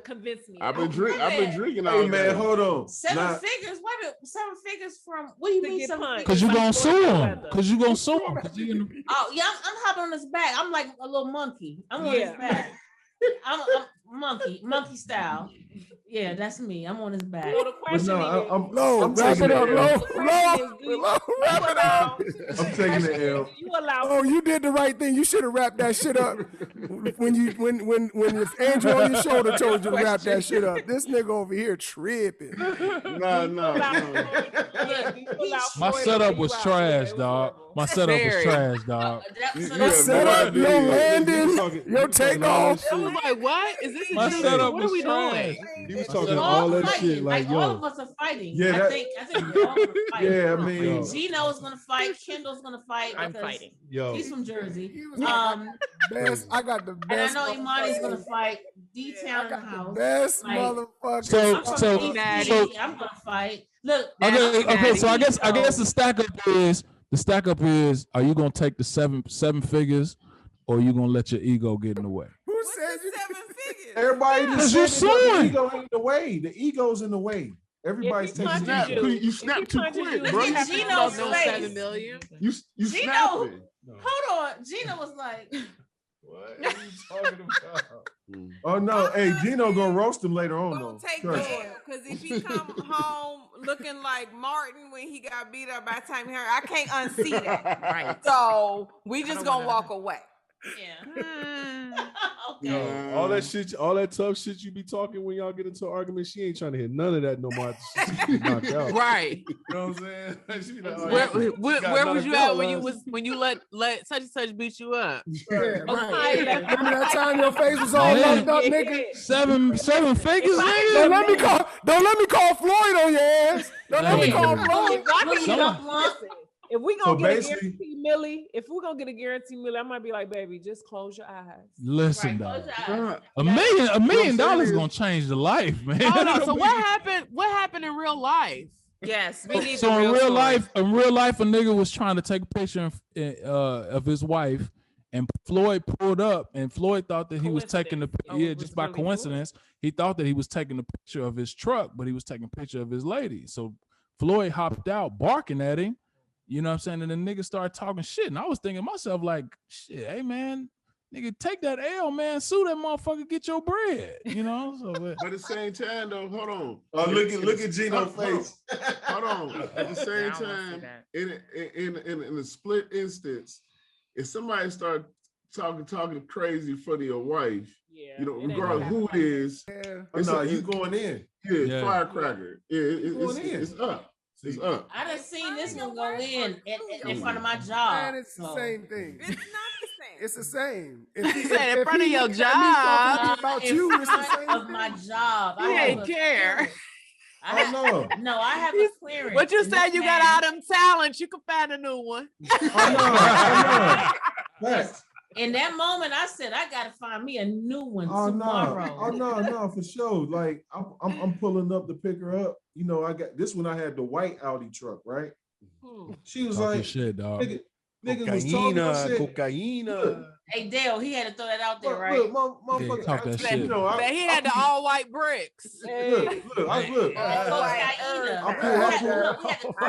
convince me. I've been drinking all day. Hey man, hold on. 7 figures? What? 7 figures from? What do you mean 7 figures? Because you gonna sue him. Oh yeah, I'm hopping on his back. I'm like a little monkey. I'm on his back. I'm monkey style. Yeah, that's me. I'm on his back. So the question I'm taking it up. Wrap it up. I'm taking the L. You allow? Oh, you did the right thing. You should have wrapped that shit up when if Andrew on your shoulder told you to wrap that shit up. This nigga over here tripping. No. My setup was trash, dog. My setup was trash, dog. Your setup, your landing, your takeoff. I was like, what? Is this my setup? What are we doing? He was talking all that shit like, yo. All of us are fighting. Yeah, I think we're all gonna fight. Yeah, I mean, Geno's gonna fight. Kendall's gonna fight. I'm fighting. Yo, he's from Jersey. Best. I got the best. And I know Imani's gonna fight. D-Town in the house. Best motherfucker. So I'm gonna fight. Look. Okay. So I guess the stack up is are you gonna take the seven figures or are you gonna let your ego get in the way? Who said you 7 figures? Everybody Because you're suing. The ego in the way. The ego's in the way. Everybody's taking snap. You snap too quick, bro. Look at Geno's face. 7 million. You snapping. Hold on. Geno was like, what are you talking about? Oh no, hey, Geno gonna roast him later on though. Take that, because if he come home looking like Martin when he got beat up by the time he heard, I can't unsee that. Right. So we just gonna walk away. yeah. Okay. No, all that tough shit you be talking when y'all get into an argument, she ain't trying to hear none of that no more. Knocked out. Right. You know what I'm saying? She like, where was you at when you let such and such beat you up? Yeah, right. Remember that time your face was all lumped up, nigga? 7 figures, nigga. Don't let me call Floyd on your ass. Don't let me call Floyd. If we're gonna get a guarantee Millie, I might be like, baby, just close your eyes. Listen, dog. $1 million gonna change the life, man. Oh no, so what happened in real life? Yes, we need so in real life, a nigga was trying to take a picture of his wife, and Floyd pulled up, and Floyd thought that he was taking the just by coincidence, he thought that he was taking a picture of his truck, but he was taking a picture of his lady. So Floyd hopped out barking at him. You know what I'm saying? And the nigga started talking shit. And I was thinking to myself, like, shit, hey, man, nigga, take that L, man. Sue that motherfucker, get your bread. You know? So, but at the same time, though, hold on. Oh, look at Geno's face. Hold on. At the same time, in a split instance, if somebody start talking crazy in front of your wife, Yeah, you know, regardless who it is, you going in. Yeah, firecracker. Yeah, it's up. It's up. I done seen this one go in front of my job. And it's the same thing. It's not the same. It's the same. He said in front of your job. About you, it's the same of my job. He ain't care. I have a clearance. What you said? You got all them talents. You can find a new one. I know. In that moment, I said, I gotta find me a new one tomorrow. No, for sure. Like I'm pulling up to pick her up. You know, I got this one. I had the white Audi truck, right? She was like, "Shit, dog." Niggas was talking shit. Cocaine. Hey Dale, he had to throw that out there, right? Look, motherfucker, talk that shit. You know, He had the all white bricks. Look. I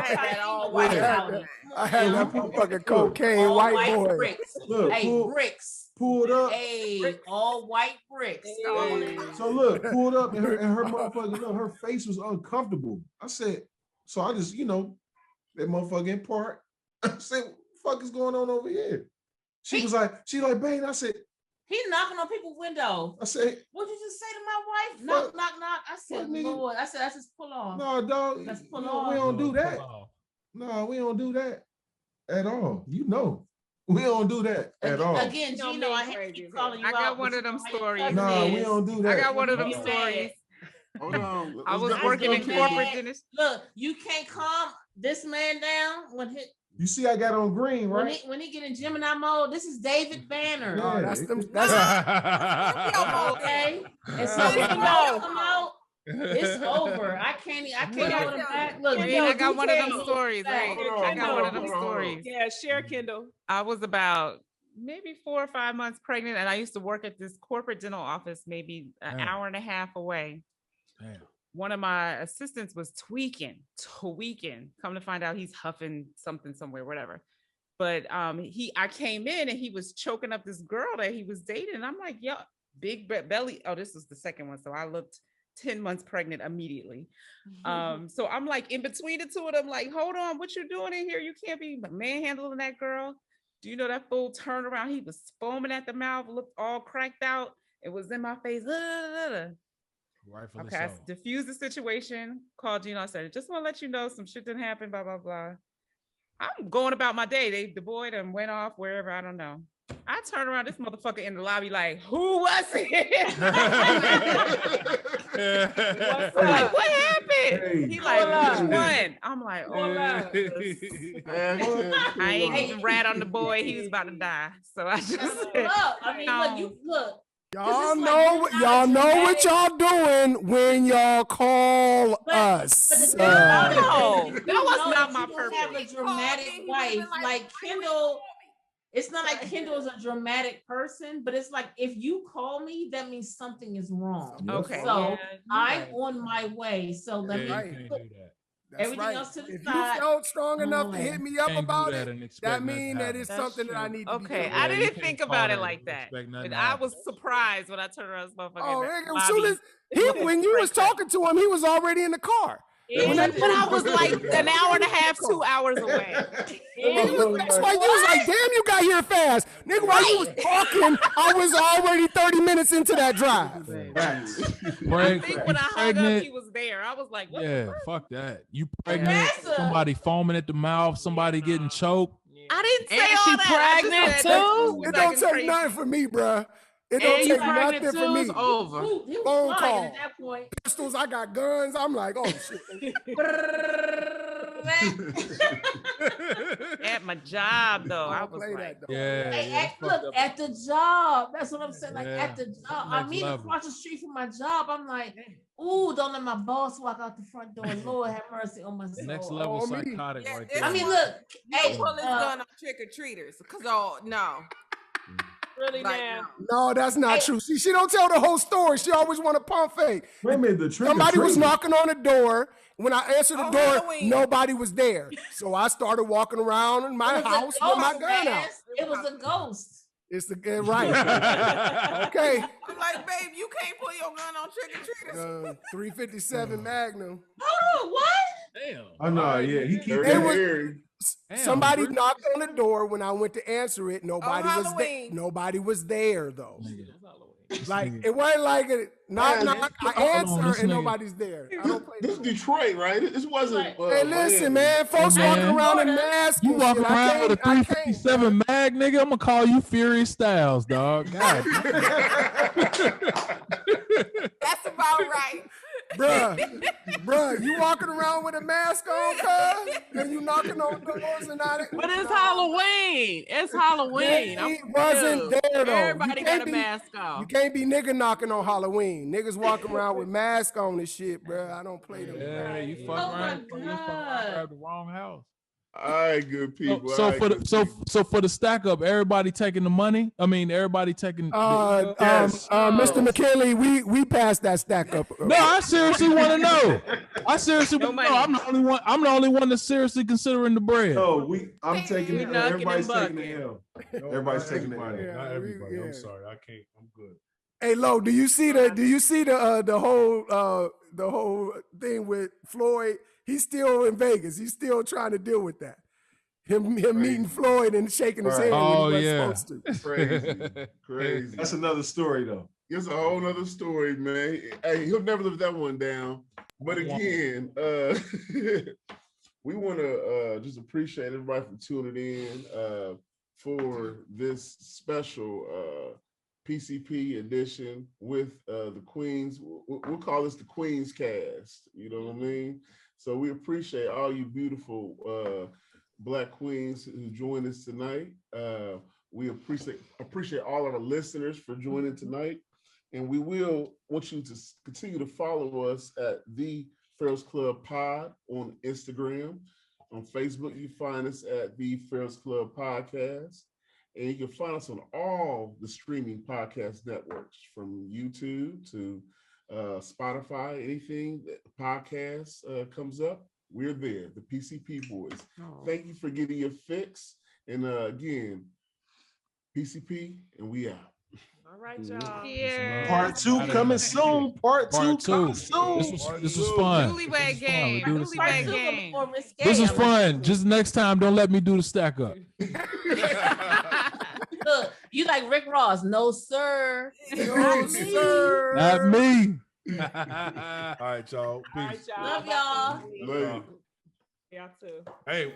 had that all white Audi. I had that motherfucking cocaine white boy. Bricks. Look, bricks. Pulled up. Hey, all white bricks. So look, pulled up and her motherfucker, look, her face was uncomfortable. I said, so I just, you know, that motherfucker in park. I said, what the fuck is going on over here? She was like, babe, I said, he's knocking on people's windows. I said, what'd you just say to my wife? Knock, knock, knock. I said, Lord, I said, that's just pull off. No, dog, let's pull off. We don't do that. No, we don't do that at all. You know, we don't do that at all. Again, Geno, I hate to keep calling you out. I got one of them stories. No, we don't do that. I got one of them stories. Hold on. I was working in corporate. Look, you can't calm this man down when he. You see, I got on green, right? When he get in Gemini mode, this is David Banner. Yeah, that's them. Okay. And so when he don't come out, it's over. I can't hold him back. Look, I got one of them stories. I got one of them stories. Yeah, share Kendall. I was about maybe 4 or 5 months pregnant, and I used to work at this corporate dental office, maybe an hour and a half away. Damn. One of my assistants was tweaking. Come to find out, he's huffing something somewhere, whatever. But I came in and he was choking up this girl that he was dating. And I'm like, yo, big belly. Oh, this was the second one. So I looked 10 months pregnant immediately. So I'm like in between the two of them, like, hold on, what you doing in here? You can't be manhandling that girl. Do you know that fool turned around? He was foaming at the mouth, looked all cracked out. It was in my face. Okay, I diffused the situation, called Geno. I said, just want to let you know some shit didn't happen, blah, blah, blah. I'm going about my day. The boy done went off wherever, I don't know. I turned around, this motherfucker in the lobby like, who was it? Like, what happened? Hey. He like, which one? I'm like, oh, I ain't even rat on the boy. He was about to die. So I just said, look. Y'all know what y'all doing when y'all call us. That was not my purpose. Have a dramatic wife like Kendall. It's not like Kendall is a dramatic person, but it's like if you call me, that means something is wrong. Okay. So I'm on my way. So let me put everything else to the side. If you felt strong enough to hit me up about it, that means that it's something that I need to be I didn't think about it like that. But I was surprised when I turned around this motherfucker. Oh, as soon as when you was talking to him, he was already in the car. But I was like an hour and a half, 2 hours away. That's why you was like, damn, you got here fast. Nigga, while you was talking, I was already 30 minutes into that drive. I think when I hung up, he was there. I was like, what the fuck that. You pregnant, somebody foaming at the mouth, somebody getting choked. I didn't say all that. Pregnant too? It don't take nothing for me, bruh. It don't take nothing for me. Over. Phone call. At that point. Pistols, I got guns. I'm like, oh shit. At my job though, I was like, look at the job. That's what I'm saying. Like at the job, I mean across the street from my job. I'm like, ooh, don't let my boss walk out the front door. Lord have mercy on my soul. Next level psychotic right there. I mean, look, hey, pull this gun on trick or treaters because no. Really now? No, that's not true. See, she don't tell the whole story. She always want to pump fake. Wait a minute, somebody was knocking on the door. When I answered the door, nobody was there. So I started walking around in my house with my gun out. It was a ghost. It's the right. Okay. I'm like, babe, you can't pull your gun on trick or treaters. 357 Magnum. Hold on, what? Damn. Oh no, yeah, he keep it Somebody knocked on the door when I went to answer it. Nobody was there. Halloween. Nobody was there though. Like it wasn't like a knock. I answer and nobody's there. I don't play this Detroit, right? This wasn't. Hey, listen, man. Folks walking around in masks. You walking around with a 357 mag, nigga? I'm gonna call you Furious Styles, dog. God. That's about right. Bruh, you walking around with a mask on, cuz? And you knocking on doors and not. But it's Halloween. It's Halloween. It wasn't there though. Everybody got a mask on. You can't be nigga knocking on Halloween. Niggas walking around with masks on and shit, bruh. I don't play them. Yeah, you fuck around. You grab the wrong house. All right, good people. So for the stack up, everybody taking the money. I mean, everybody taking. Mr. McKinley, we passed that stack up. No, I seriously want to know. I seriously want to know. I'm the only one. I'm the only one that's seriously considering the bread. No, I'm taking it. Everybody's taking the L. Everybody's taking the L. Not everybody. I'm sorry. I can't. I'm good. Hey, Lo, do you see the whole thing with Floyd? He's still in Vegas. He's still trying to deal with that. Him meeting Floyd and shaking his hand. Oh, when he yeah. wasn't supposed to. Crazy. That's another story, though. It's a whole nother story, man. Hey, he'll never live that one down. But again, we want to just appreciate everybody for tuning in for this special PCP edition with the Queens. We'll call this the Queens Cast. You know what I mean? So we appreciate all you beautiful Black queens who joined us tonight. We appreciate all of our listeners for joining tonight. And we will want you to continue to follow us at the Pharaohs Club Pod on Instagram. On Facebook, you find us at the Pharaohs Club Podcast. And you can find us on all the streaming podcast networks, from YouTube to Spotify. Anything that podcast comes up, we're there, the PCP boys. Thank you for getting your fix. And again, PCP, and we out. All right, y'all. Yeah. Part 2 coming soon. Part 2 coming soon. This was fun. Newlywed game. Newlywed game. This is fun. Just next time, don't let me do the stack up. Look, you like Rick Ross? No, sir. No, sir. Not me. All right, y'all. Peace. Love y'all. Later. Y'all too. Hey.